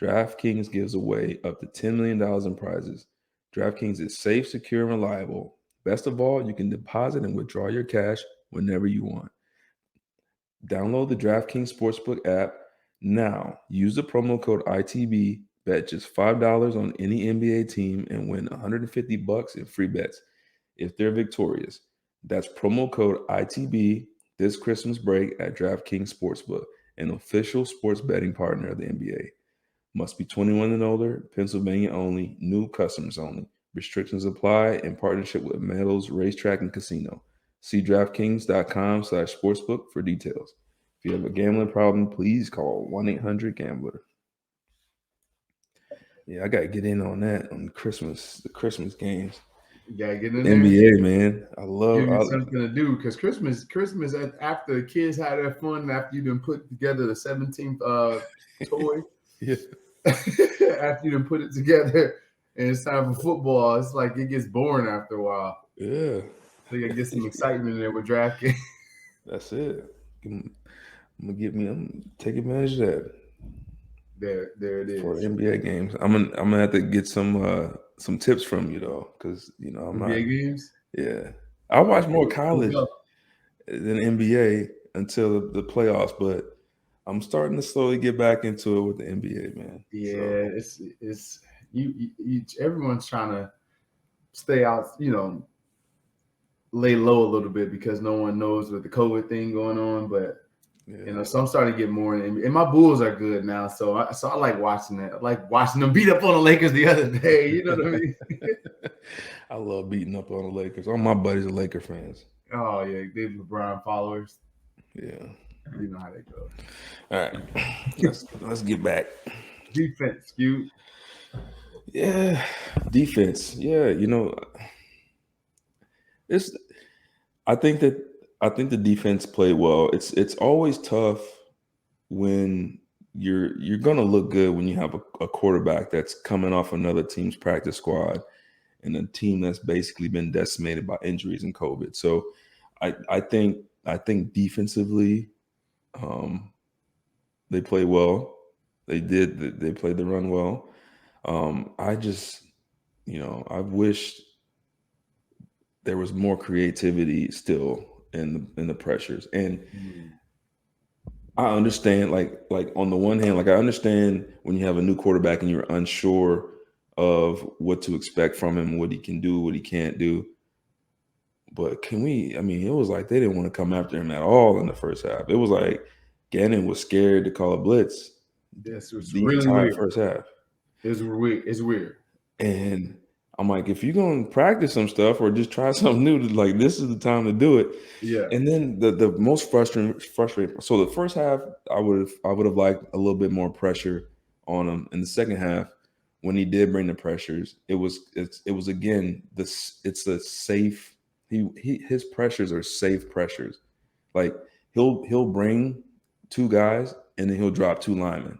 DraftKings gives away up to $10 million in prizes. DraftKings is safe, secure, and reliable. Best of all, you can deposit and withdraw your cash whenever you want. Download the DraftKings Sportsbook app now. Use the promo code ITB. Bet just $5 on any NBA team and win $150 in free bets if they're victorious. That's promo code ITB this Christmas break at DraftKings Sportsbook, an official sports betting partner of the NBA. Must be 21 and older, Pennsylvania only, new customers only. Restrictions apply in partnership with Meadows Racetrack and Casino. See DraftKings.com/sportsbook for details. If you have a gambling problem, please call 1-800-GAMBLER. Yeah, I got to get in on that on the Christmas games.
You gotta get in there.
NBA, man. I
Give
love
you something to do because Christmas after the kids had their fun, after you done put together the 17th toy,
Yeah.
after you done put it together and it's time for football, it's like it gets boring after a while.
Yeah.
So you gotta get some excitement in there with DraftKings.
That's it. I'm gonna take advantage of that.
There it is.
For the NBA games. I'm gonna have to get some tips from you though, because I'm
NBA
not.
games.
Yeah, I watch more college than NBA until the playoffs, but I'm starting to slowly get back into it with the NBA, man.
Yeah, so. it's you everyone's trying to stay out, lay low a little bit because no one knows with the COVID thing going on, but. Yeah. So I'm starting to get more in, and my Bulls are good now. So I like watching that. I like watching them beat up on the Lakers the other day. You know what I mean?
I love beating up on the Lakers. All my buddies are Laker fans.
Oh yeah, they're LeBron followers.
Yeah,
you know how they go.
All right, let's get back.
Defense, you.
Yeah, defense. Yeah, it's. I think the defense played well. It's always tough when you're gonna look good when you have a quarterback that's coming off another team's practice squad and a team that's basically been decimated by injuries and COVID. So I think defensively, they played well. They played the run well. I just I wish there was more creativity still in the pressures. And I understand like on the one hand, I understand when you have a new quarterback and you're unsure of what to expect from him, what he can do, what he can't do. But it was like they didn't want to come after him at all in the first half. It was like Gannon was scared to call a blitz.
This was
the
really
entire
weird.
First half.
It's weird.
And I'm like, if you're gonna practice some stuff or just try something new, this is the time to do it.
Yeah.
And then the most frustrating. So the first half, I would have liked a little bit more pressure on him. In the second half, when he did bring the pressures, it was again it's a safe. His pressures are safe pressures. Like he'll bring two guys and then he'll drop two linemen.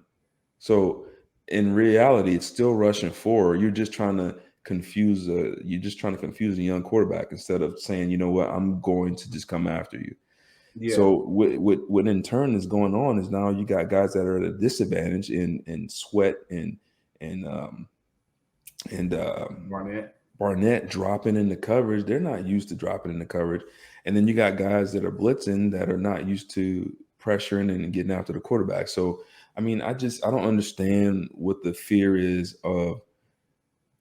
So in reality, it's still rushing four. You're just trying to confuse a young quarterback instead of saying, you know what, I'm going to just come after you. Yeah. So what in turn is going on is now you got guys that are at a disadvantage in Sweat and Barnett dropping in the coverage. They're not used to dropping in the coverage. And then you got guys that are blitzing that are not used to pressuring and getting after the quarterback. So I don't understand what the fear is of.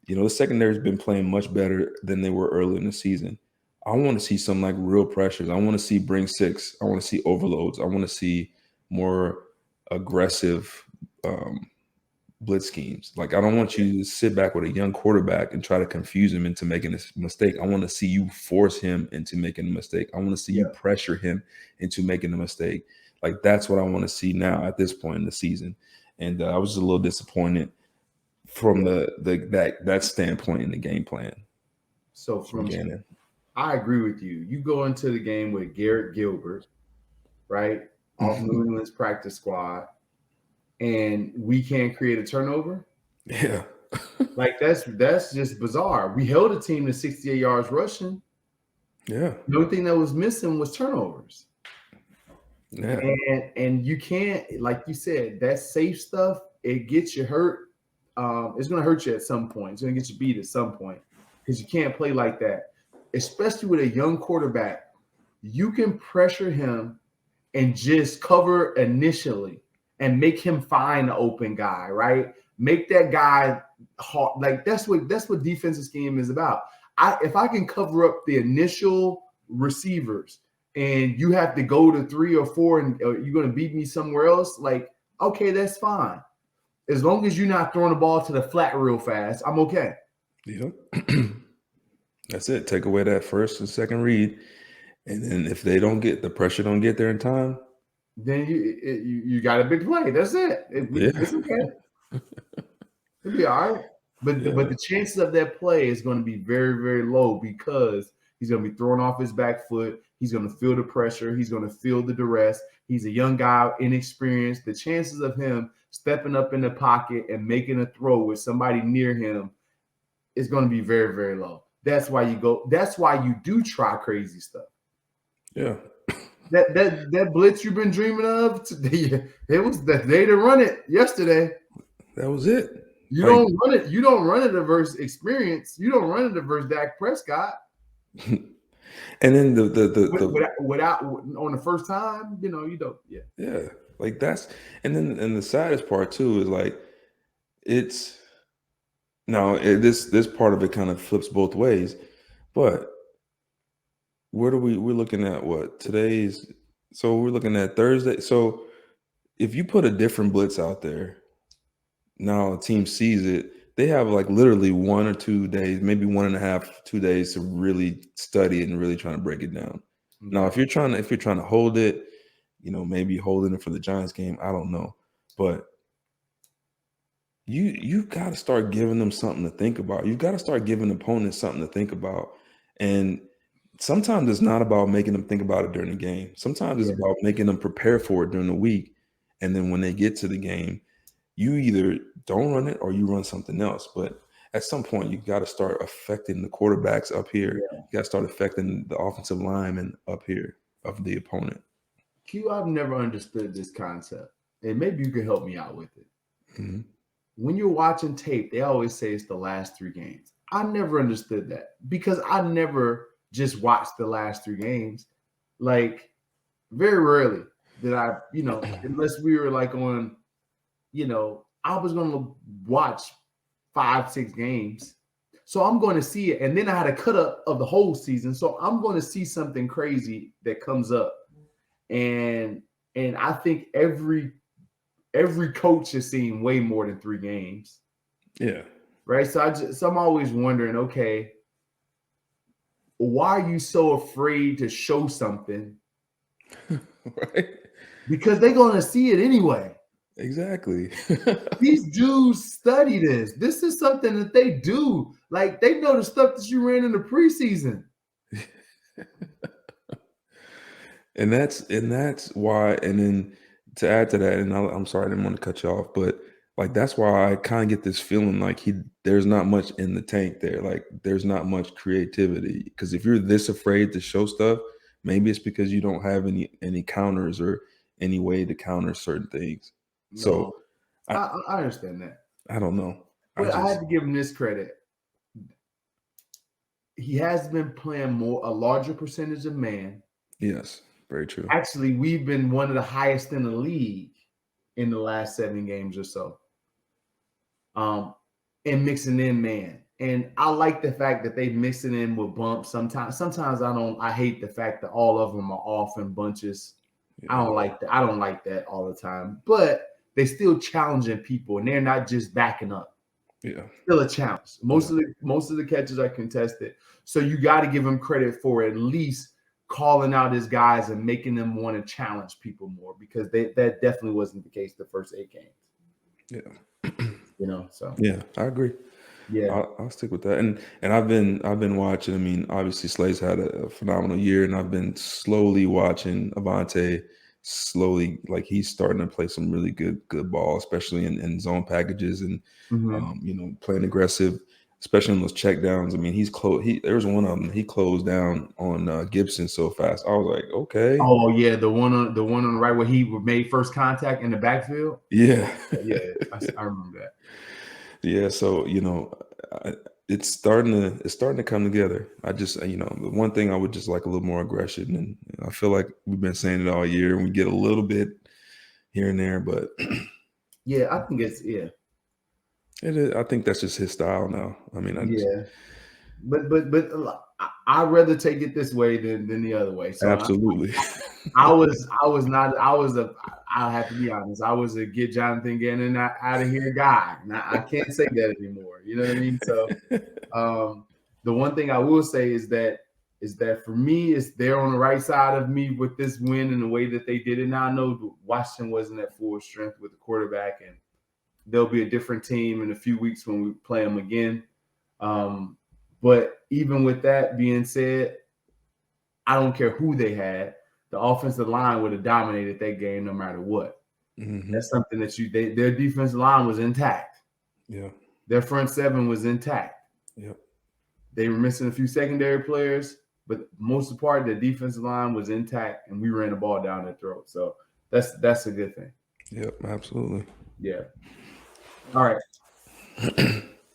The secondary's been playing much better than they were early in the season. I want to see some real pressures. I want to see bring six. I want to see overloads. I want to see more aggressive blitz schemes. I don't want you to sit back with a young quarterback and try to confuse him into making a mistake. I want to see you force him into making a mistake. I want to see you pressure him into making a mistake. That's what I want to see now at this point in the season. And I was just a little disappointed from that standpoint in the game plan.
So I agree with you. You go into the game with Garrett Gilbert, right, off New England's practice squad, and we can't create a turnover.
Yeah,
that's just bizarre. We held a team to 68 yards rushing.
Yeah,
the only thing that was missing was turnovers.
Yeah,
and you can't, like you said, that safe stuff. It gets you hurt. It's going to hurt you at some point. It's going to get you beat at some point because you can't play like that. especially with a young quarterback, you can pressure him and just cover initially and make him find the open guy, right? Make that guy hard. Like that's what defensive scheme is about. If I can cover up the initial receivers and you have to go to 3 or 4 and you're going to beat me somewhere else, like, okay, that's fine. As long as you're not throwing the ball to the flat real fast, I'm okay.
Yep. That's it. Take away that first and second read. And then if they don't get the pressure, don't get there in time,
then you got a big play. That's it. It's okay. It'll be all right. But the chances of that play is going to be very, very low because he's going to be throwing off his back foot. He's going to feel the pressure. He's going to feel the duress. He's a young guy, inexperienced. The chances of him stepping up in the pocket and making a throw with somebody near him is going to be very, very low. That's why you do try crazy stuff.
Yeah.
That blitz you've been dreaming of today, it was the day to run it yesterday.
That was it.
You don't run it. You don't run it versus experience. You don't run it versus Dak Prescott.
And then
without on the first time, you don't.
Yeah, like that's and the saddest part too is like this part of it kind of flips both ways, but we're looking at what today's. So we're looking at Thursday. So if you put a different blitz out there. Now a team sees it, they have like literally 1 or 2 days, maybe 1.5, 2 days to really study it and really trying to break it down. Mm-hmm. Now, if you're trying to hold it, maybe holding it for the Giants game, I don't know. But you got to start giving them something to think about. You've got to start giving opponents something to think about. And sometimes it's not about making them think about it during the game. Sometimes it's about making them prepare for it during the week. And then when they get to the game, you either don't run it or you run something else. But at some point, you got to start affecting the quarterbacks up here. Yeah. You got to start affecting the offensive linemen up here of the opponent.
Q, I've never understood this concept. And maybe you can help me out with it. Mm-hmm. When you're watching tape, they always say it's the last 3 games. I never understood that because I never just watched the last 3 games. Like, very rarely did I, unless we were like on, I was going to watch 5, 6 games. So I'm going to see it. And then I had a cut up of the whole season. So I'm going to see something crazy that comes up. And I think every coach is seeing way more than 3 games.
Yeah.
Right. So I'm always wondering, okay, why are you so afraid to show something?
Right.
Because they're going to see it anyway.
Exactly.
These dudes study this. This is something that they do. Like, they know the stuff that you ran in the preseason.
And that's why. And then to add to that, and I'm sorry, I didn't want to cut you off, but like that's why I kind of get this feeling like there's not much in the tank there. Like there's not much creativity. Because if you're this afraid to show stuff, maybe it's because you don't have any counters or any way to counter certain things.
No,
so
I understand that.
I don't know.
But I had to give him this credit. He has been playing a larger percentage of man.
Yes, very true.
Actually, we've been one of the highest in the league in the last 7 games or so. And mixing in man. And I like the fact that they mix it in with bumps. Sometimes I hate the fact that all of them are off in bunches. Yeah. I don't like that. I don't like that all the time. But they still challenging people, and they're not just backing up.
Yeah,
still a challenge. Most of the catches are contested, so you got to give them credit for at least calling out his guys and making them want to challenge people more, because that definitely wasn't the case the first 8 games.
Yeah,
So
yeah, I agree. Yeah, I'll stick with that. And I've been watching. I mean, obviously Slay's had a phenomenal year, and I've been slowly watching Avante. Slowly, like he's starting to play some really good ball, especially in zone packages and playing aggressive, especially in those check downs. I mean, there was one of them he closed down on Gibson so fast. I was like, okay.
Oh yeah, the one on the right where he made first contact in the backfield.
Yeah,
yeah, I remember that.
Yeah, so it's starting to come together. I just, the one thing I would just like a little more aggression, and I feel like we've been saying it all year, and we get a little bit here and there, but
yeah, I think it's
it is. I think that's just his style now. I mean,
but I'd rather take it this way than the other way. So
absolutely.
I'll have to be honest. I was a get Jonathan Gannon out of here guy. And I can't say that anymore. You know what I mean? So the one thing I will say is that for me, they're on the right side of me with this win and the way that they did it. Now I know Washington wasn't at full strength with the quarterback, and they'll be a different team in a few weeks when we play them again. But even with that being said, I don't care who they had. The offensive line would have dominated that game no matter what.
Mm-hmm.
That's something that their defensive line was intact.
Yeah.
Their front seven was intact.
Yep.
They were missing a few secondary players, but most of the part, the defensive line was intact, and we ran the ball down their throat. So that's a good thing.
Yep, absolutely.
Yeah. All right.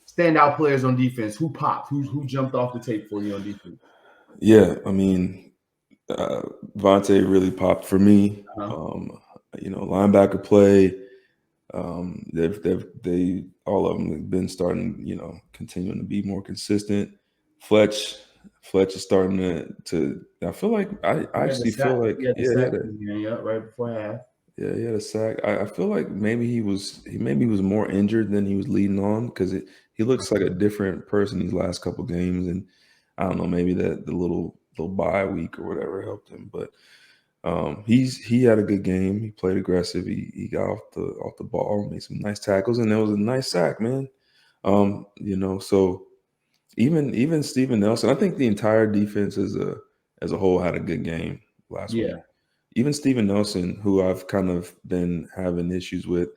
Standout players on defense. Who popped? Who jumped off the tape for you on defense?
Yeah, I mean, Vontae really popped for me. Linebacker play. They all of them have been starting, continuing to be more consistent. Fletch is starting to. I feel like I actually feel like
right before half.
Yeah, he had a sack. I feel like maybe he was more injured than he was leading on, because he looks like a different person these last couple games, and I don't know, maybe that the little bye week or whatever helped him, but he had a good game. He played aggressive. He got off the ball, made some nice tackles, and there was a nice sack, man. So even Steven Nelson, I think the entire defense as a whole had a good game last week. Even Steven Nelson, who I've kind of been having issues with,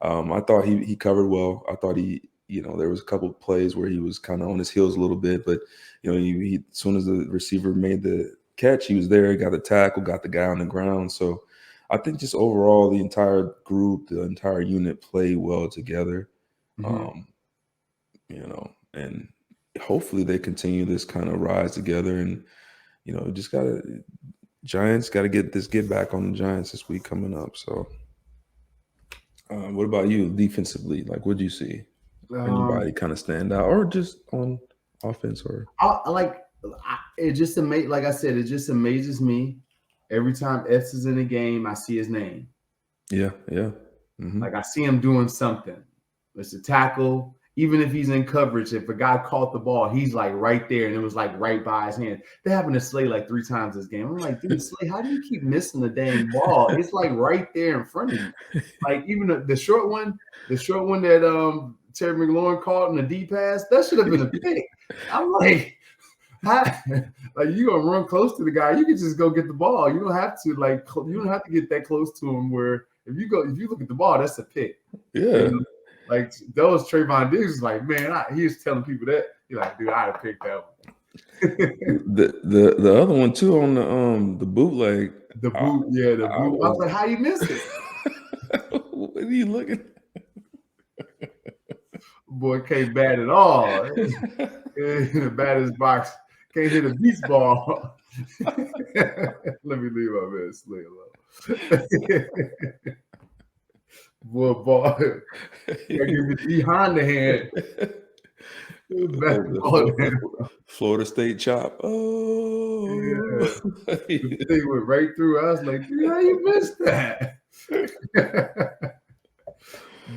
I thought he covered well. I thought there was a couple of plays where he was kind of on his heels a little bit, but he as soon as the receiver made the catch, he was there, got the tackle, got the guy on the ground. So I think just overall the entire group, the entire unit played well together.
Mm-hmm.
And hopefully they continue this kind of rise together, and Giants got to get back on the Giants this week coming up. So what about you defensively? Like, what do you see? Anybody kind of stand out, or just on offense? Or
it just like I said, it just amazes me every time Epps is in the game. I see his name.
Yeah. Mm-hmm.
Like I see him doing something. It's a tackle. Even if he's in coverage, if a guy caught the ball, he's like right there, and it was like right by his hand. That happened to Slay like 3 times this game. I'm like, dude, Slay, how do you keep missing the dang ball? It's like right there in front of you. Like even the short one that Terry McLaurin caught in the D pass, that should have been a pick. I'm like, you gonna run close to the guy? You can just go get the ball. You don't have to get that close to him. Where if you look at the ball, that's a pick.
Yeah.
Like those Trayvon Diggs is like, man, he was telling people that. He's like, dude, I'd have picked that one.
the other one too on the bootleg.
The boot. I was like, how you miss it?
What are you looking?
Boy can't bat at all. In the batter's box, can't hit a beach ball. Let me leave my man Slay alone. Boy, ball. Behind the hand.
Florida State chop. Oh,
yeah. The thing went right through. I was like, dude, how you missed that?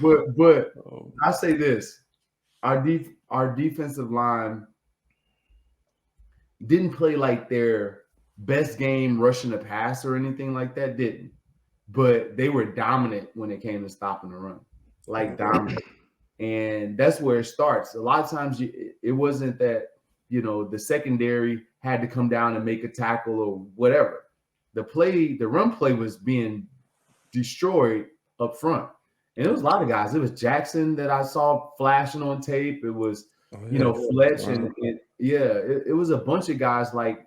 But I say this: our defensive line didn't play like their best game rushing the pass or anything like that. Didn't. But they were dominant when it came to stopping the run, like dominant. And that's where it starts. A lot of times it wasn't that, the secondary had to come down and make a tackle or whatever. The run play was being destroyed up front. And it was a lot of guys. It was Jackson that I saw flashing on tape. It was, Fletch. And it was a bunch of guys like,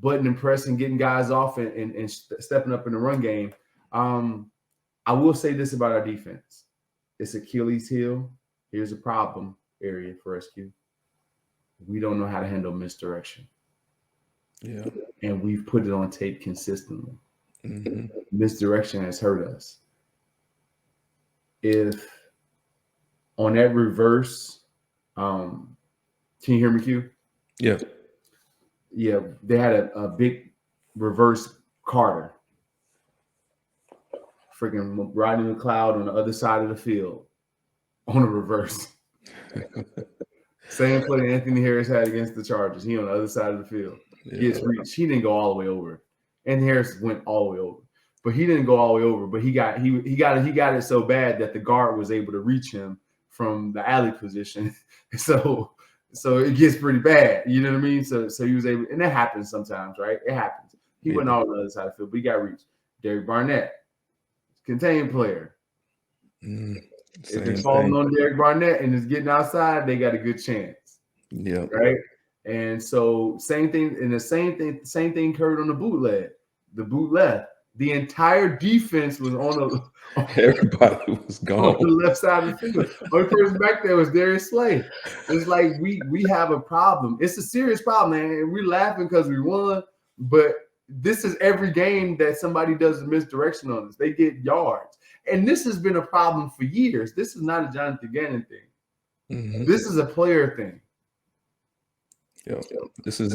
button and pressing, getting guys off and stepping up in the run game. I will say this about our defense. It's Achilles heel. here's a problem area for SQ. We don't know how to handle misdirection.
Yeah.
And we've put it on tape consistently.
Mm-hmm.
Misdirection has hurt us. If on that reverse, can you hear me, Q?
Yeah.
Yeah, they had a big reverse Carter. Freaking riding the cloud on the other side of the field on a reverse. Same play Anthony Harris had against the Chargers. He on the other side of the field. Gets reached. He didn't go all the way over. And Harris went all the way over. But he didn't go all the way over. But he got it so bad that the guard was able to reach him from the alley position. So it gets pretty bad. You know what I mean? So he was able, and that happens sometimes, right? It happens. He went all the other side of the field, but he got reached. Derek Barnett, contained player. If they're falling on Derek Barnett and is getting outside, they got a good chance.
Yeah.
Right. And so same thing, and the same thing occurred on the bootleg. The boot left. The entire defense was
everybody was gone
on the left side of the field. Only person back there was Darius Slay. It's like we have a problem. It's a serious problem, man. And we're laughing because we won, but this is every game that somebody does a misdirection on us. They get yards. And this has been a problem for years. This is not a Jonathan Gannon thing. Mm-hmm. This is a player thing.
Yeah. This is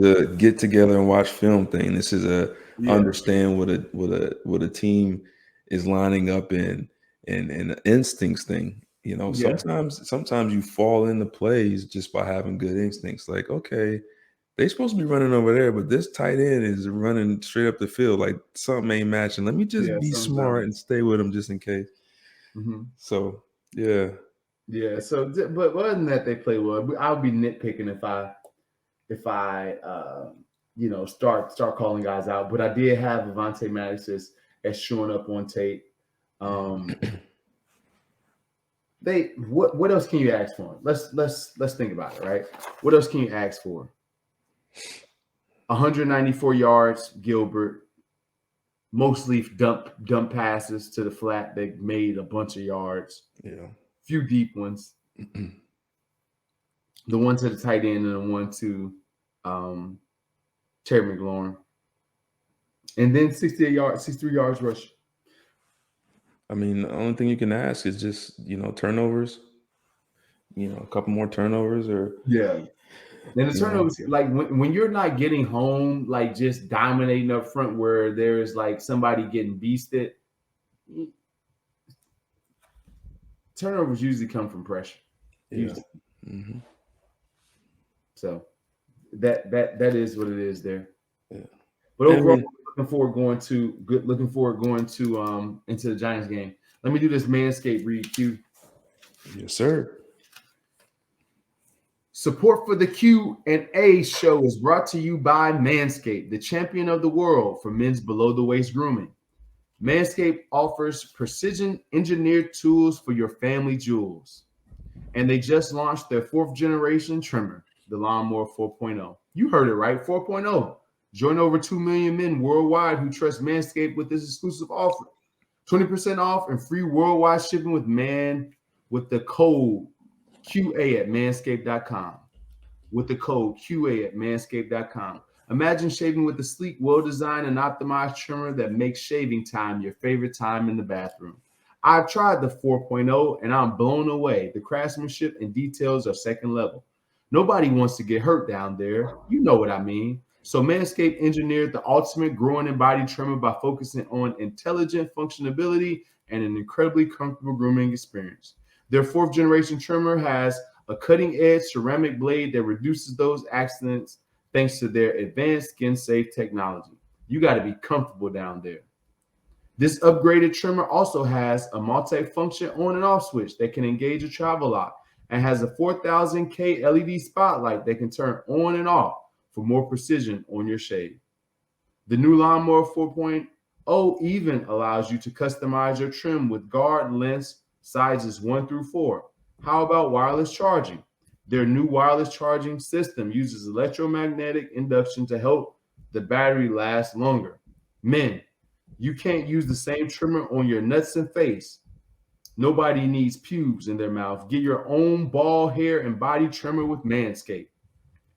a get together and watch film thing. This is a understand what a team is lining up in and an instincts thing. You know, sometimes you fall into plays just by having good instincts. Like, okay, they supposed to be running over there, but this tight end is running straight up the field. Like something ain't matching. Let me just be smart and stay with him just in case. Mm-hmm. So yeah.
Yeah. So, but other than that, they play well. I'll be nitpicking if I start calling guys out. But I did have Avonte Maddox as showing up on tape. What else can you ask for? Let's think about it, right? What else can you ask for? 194 yards, Gilbert. Mostly dump passes to the flat. They made a bunch of yards.
Yeah.
Few deep ones. The one to the tight end and the one to Terry McLaurin. And then 63 yards rush.
I mean, the only thing you can ask is just, turnovers. A couple more turnovers or
Then the turnovers, like when you're not getting home, like just dominating up front where there's like somebody getting beasted, turnovers usually come from pressure.
Mm-hmm.
So that is what it is there.
Yeah.
But overall, looking forward going to into the Giants game. Let me do this Manscaped read, Q.
Yes, sir.
Support for the Q&A show is brought to you by Manscaped, the champion of the world for men's below-the-waist grooming. Manscaped offers precision-engineered tools for your family jewels. And they just launched their 4th-generation trimmer, the Lawnmower 4.0. You heard it right, 4.0. Join over 2 million men worldwide who trust Manscaped with this exclusive offer. 20% off and free worldwide shipping with the code QA at manscaped.com. With the code QA at manscaped.com. Imagine shaving with a sleek, well-designed, and optimized trimmer that makes shaving time your favorite time in the bathroom. I've tried the 4.0 and I'm blown away. The craftsmanship and details are second level. Nobody wants to get hurt down there. You know what I mean. So Manscaped engineered the ultimate growing and body trimmer by focusing on intelligent functionality and an incredibly comfortable grooming experience. Their 4th-generation trimmer has a cutting-edge ceramic blade that reduces those accidents thanks to their advanced skin-safe technology. You got to be comfortable down there. This upgraded trimmer also has a multi-function on and off switch that can engage a travel lock and has a 4000K LED spotlight that can turn on and off for more precision on your shave. The new Lawnmower 4.0 even allows you to customize your trim with guard lengths sizes 1 through 4. How about wireless charging? Their new wireless charging system uses electromagnetic induction to help the battery last longer. Men, you can't use the same trimmer on your nuts and face Nobody needs pubes in their mouth. Get your own ball hair and body trimmer with Manscaped.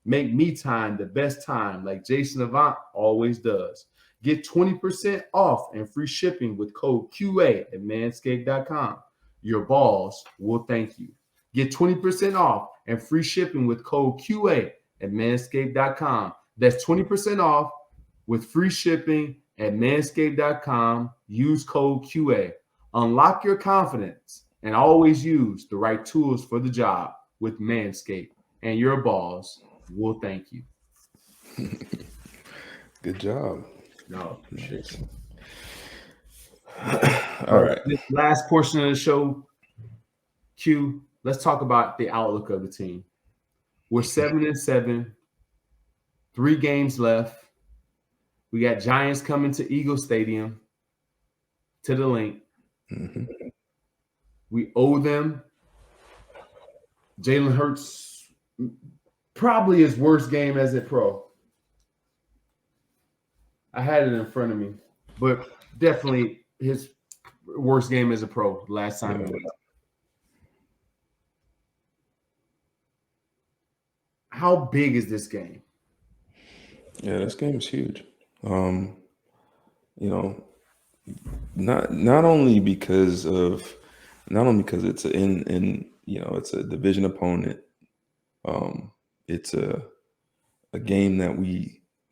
Make me time the best time like Jason Avant always does. Get 20% off and free shipping with code QA at manscaped.com. Your balls will thank you. Get 20% off and free shipping with code QA at manscaped.com. That's 20% off with free shipping at manscaped.com. Use code QA. Unlock your confidence and always use the right tools for the job with Manscaped, and your balls will thank you.
Good job.
No,
Nice.
All right. This last portion of the show, Q, let's talk about the outlook of the team. We're 7-7, 3 games left. We got Giants coming to Eagle Stadium, to the link.
Mm-hmm.
We owe them. Jalen Hurts, probably his worst game as a pro. I had it in front of me, but definitely his worst game as a pro last time.
Yeah.
How big is this game?
Yeah, this game is huge. You know, not only because it's it's a division opponent. It's a game that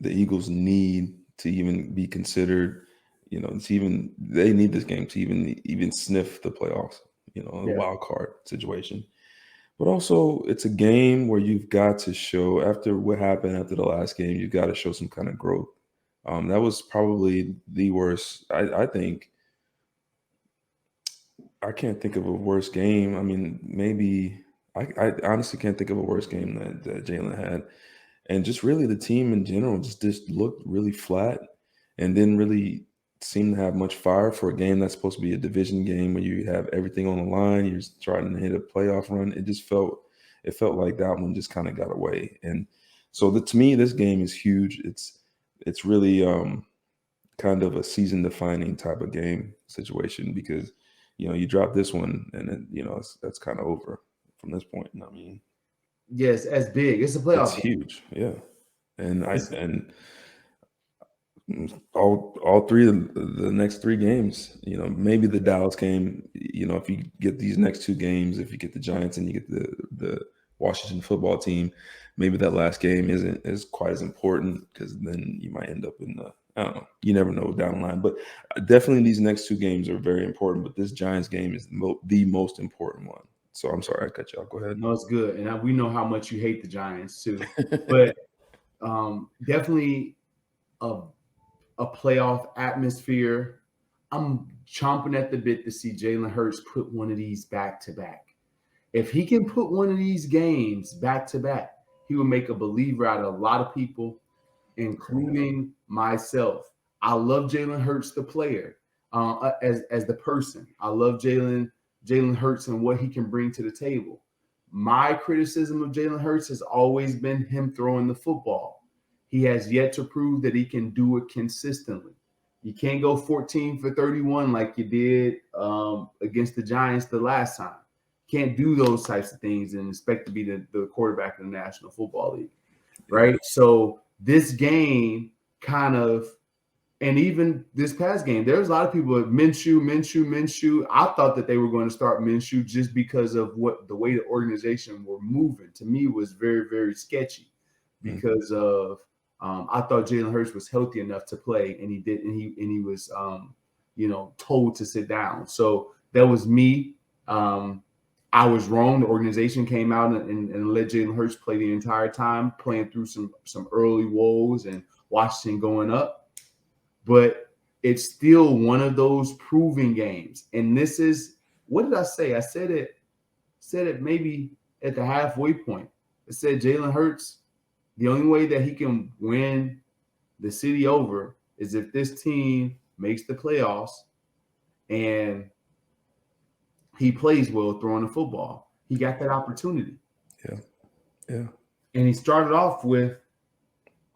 the Eagles need to even be considered. They need this game to even sniff the playoffs. A wild card situation. But also, it's a game where you've got to show, after what happened after the last game, you've got to show some kind of growth. That was probably the worst. I think I can't think of a worse game. I mean, maybe I honestly can't think of a worse game that Jalen had. And just really the team in general just looked really flat and didn't really seem to have much fire for a game that's supposed to be a division game where you have everything on the line. You're trying to hit a playoff run. It felt like that one just kind of got away. And so to me, this game is huge. It's really kind of a season defining type of game situation because you drop this one and then that's kind of over from this point. I mean,
yes, as big. It's a playoff.
It's huge, yeah. And all three of the next 3 games, maybe the Dallas game, if you get these next 2 games, if you get the Giants and you get the Washington football team, maybe that last game isn't as quite as important because then you might end up in I don't know. You never know down the line. But definitely these next 2 games are very important. But this Giants game is the most important one. So I'm sorry I cut you off. Go ahead.
No, it's good. And we know how much you hate the Giants too. But definitely a playoff atmosphere. I'm chomping at the bit to see Jalen Hurts put one of these back to back. If he can put one of these games back to back, he will make a believer out of a lot of people, including myself. I love Jalen Hurts, the player, as the person. I love Jalen Hurts and what he can bring to the table. My criticism of Jalen Hurts has always been him throwing the football. He has yet to prove that he can do it consistently. You can't go 14 for 31 like you did against the Giants the last time. Can't do those types of things and expect to be the quarterback in the National Football League, right? So this game kind of, and even this past game, there's a lot of people at Minshew. I thought that they were going to start Minshew just because of the way the organization were moving. To me, was very, very sketchy because of I thought Jalen Hurts was healthy enough to play, and he did, and he was told to sit down. So that was me. I was wrong. The organization came out and let Jalen Hurts play the entire time, playing through some early woes and Washington going up. But it's still one of those proving games. And this is, what did I say? I said it maybe at the halfway point. I said Jalen Hurts, the only way that he can win the city over is if this team makes the playoffs and he plays well throwing the football. He got that opportunity.
Yeah.
And he started off with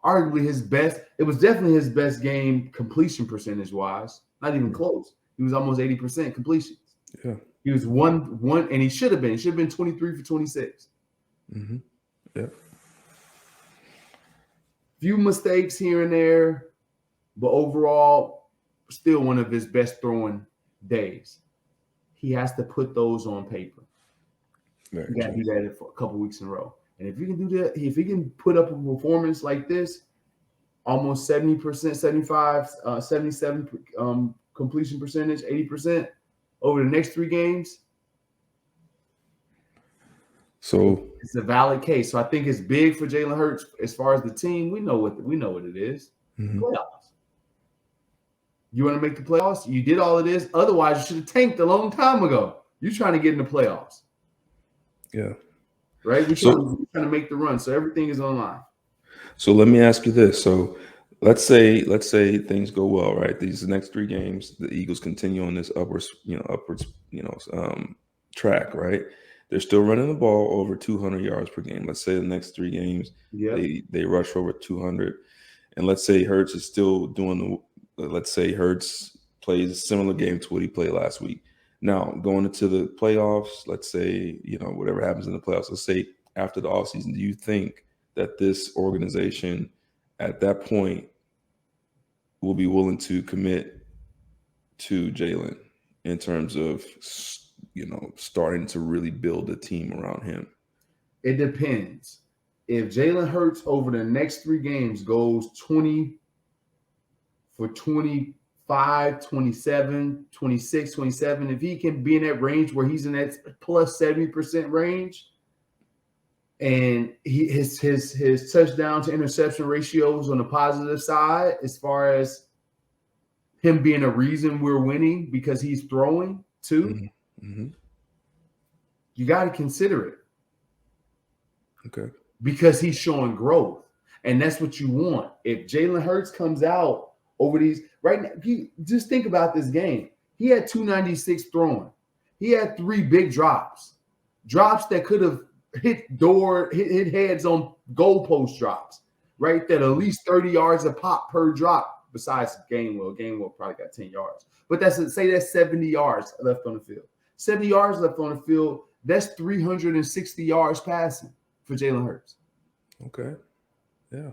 arguably his best. It was definitely his best game completion percentage wise. Not even close. He was almost 80% completions.
Yeah.
He was one, and he should have been. He should have been 23 for 26.
Mm-hmm. Yeah.
Few mistakes here and there, but overall, still one of his best throwing days. He has to put those on paper.
Very
You got to
true.
do that for a couple weeks in a row. And if you can do that, if he can put up a performance like this, almost 70%, 75, 77 completion percentage, 80% over the next 3 games,
So
it's a valid case. So I think it's big for Jalen Hurts as far as the team. We know what it is.
mhm.
Playoffs. You want to make the playoffs? You did all of this. Otherwise, you should have tanked a long time ago. You're trying to get in the playoffs.
Yeah.
Right? We're
So
trying to make the run. So everything is online.
so let me ask you this. So let's say things go well, right? These next 3 games, the Eagles continue on this upwards track, right? They're still running the ball over 200 yards per game. Let's say the next 3 games
Yeah.
they rush for over 200, and let's say Hurts is still doing let's say Hurts plays a similar game to what he played last week. Now going into the playoffs, let's say whatever happens in the playoffs, let's say after the offseason, do you think that this organization at that point will be willing to commit to Jalen in terms of starting to really build a team around him?
It depends. If Jalen Hurts over the next 3 games goes 20 for 25, 27, 26, 27, if he can be in that range where he's in that plus 70% range, and his touchdown to interception ratios on the positive side, as far as him being a reason we're winning because he's throwing too,
Mm-hmm. Mm-hmm.
you got to consider it.
Okay.
Because he's showing growth. And that's what you want. If Jalen Hurts comes out over these right now, just think about this game. He had 296 throwing. He had 3 big drops that could have hit heads on goalpost drops, right? That at least 30 yards a pop per drop. Besides Gainwell probably got 10 yards, but that's 70 yards left on the field. 70 yards left on the field. That's 360 yards passing for Jalen Hurts.
Okay. Yeah.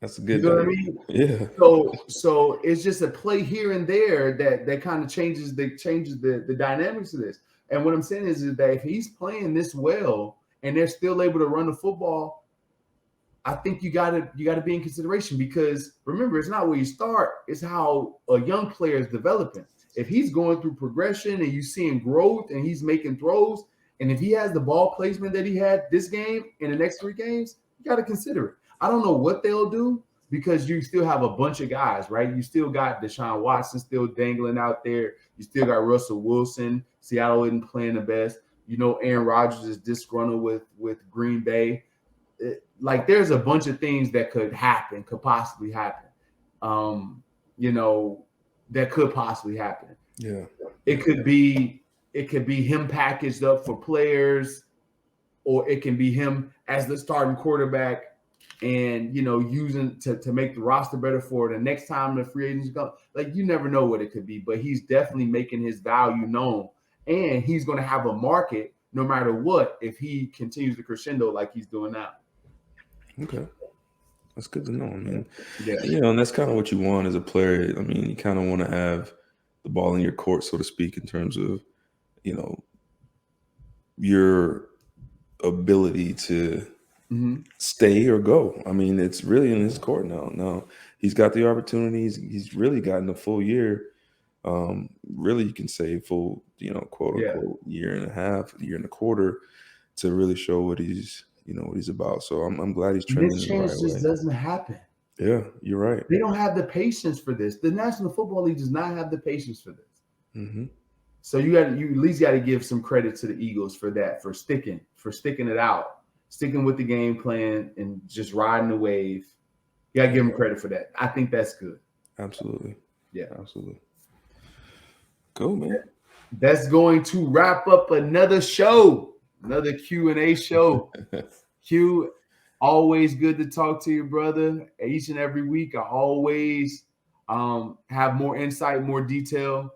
That's a
You
good
know what I
day.
mean?
Yeah.
So it's just a play here and there that kind of changes the dynamics of this. And what I'm saying is that if he's playing this well and they're still able to run the football, I think you gotta be in consideration, because remember, it's not where you start, it's how a young player is developing. If he's going through progression and you seeing growth and he's making throws, and if he has the ball placement that he had this game in the next 3 games, you got to consider it. I don't know what they'll do, because you still have a bunch of guys, right? You still got Deshaun Watson still dangling out there. You still got Russell Wilson. Seattle isn't playing the best. Aaron Rodgers is disgruntled with Green Bay. Like, there's a bunch of things that could possibly happen. That could possibly happen.
Yeah.
It could be him packaged up for players, or it can be him as the starting quarterback and using to make the roster better for the next time the free agents come. Like, you never know what it could be, but he's definitely making his value known, and he's going to have a market no matter what if he continues to crescendo like he's doing now.
Okay. That's good to know. I mean,
Yeah.
and that's kind of what you want as a player. I mean, you kind of want to have the ball in your court, so to speak, in terms of, your ability to stay or go. I mean, it's really in his court now. Now he's got the opportunities. He's really gotten a full year. Really, you can say full, quote unquote, year and a half, year and a quarter, to really show what he's about. So I'm glad he's trending
This
in the
change
right
just
way.
doesn't happen.
Yeah, you're right.
They don't have the patience for this. The National Football League does not have the patience for this.
Mm-hmm.
So you at least got to give some credit to the Eagles for that, for sticking it out, sticking with the game plan, and just riding the wave. You got to give them credit for that. I think that's good.
Absolutely.
Yeah,
absolutely. Cool, man.
That's going to wrap up another show, another Q&A show. Q, always good to talk to you, brother. Each and every week, I always have more insight, more detail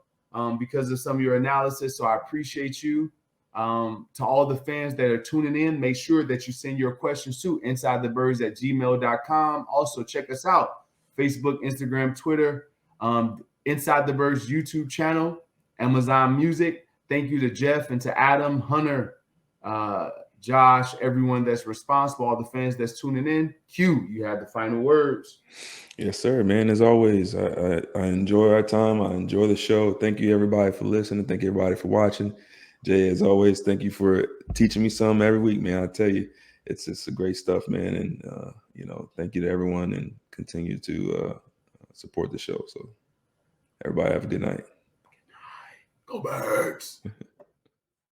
because of some of your analysis. So I appreciate you. To all the fans that are tuning in, make sure that you send your questions to insidethebirds@gmail.com. Also, check us out: Facebook, Instagram, Twitter, Inside the Birds YouTube channel, Amazon Music. Thank you to Jeff and to Adam, Hunter, Josh, everyone that's responsible, all the fans that's tuning in. Q, you have the final words.
Yes, sir, man. As always, I enjoy our time. I enjoy the show. Thank you, everybody, for listening. Thank you, everybody, for watching. Jay, as always, thank you for teaching me something every week, man. I tell you, it's great stuff, man. And, thank you to everyone, and continue to support the show. So everybody have a good night.
Go Birds.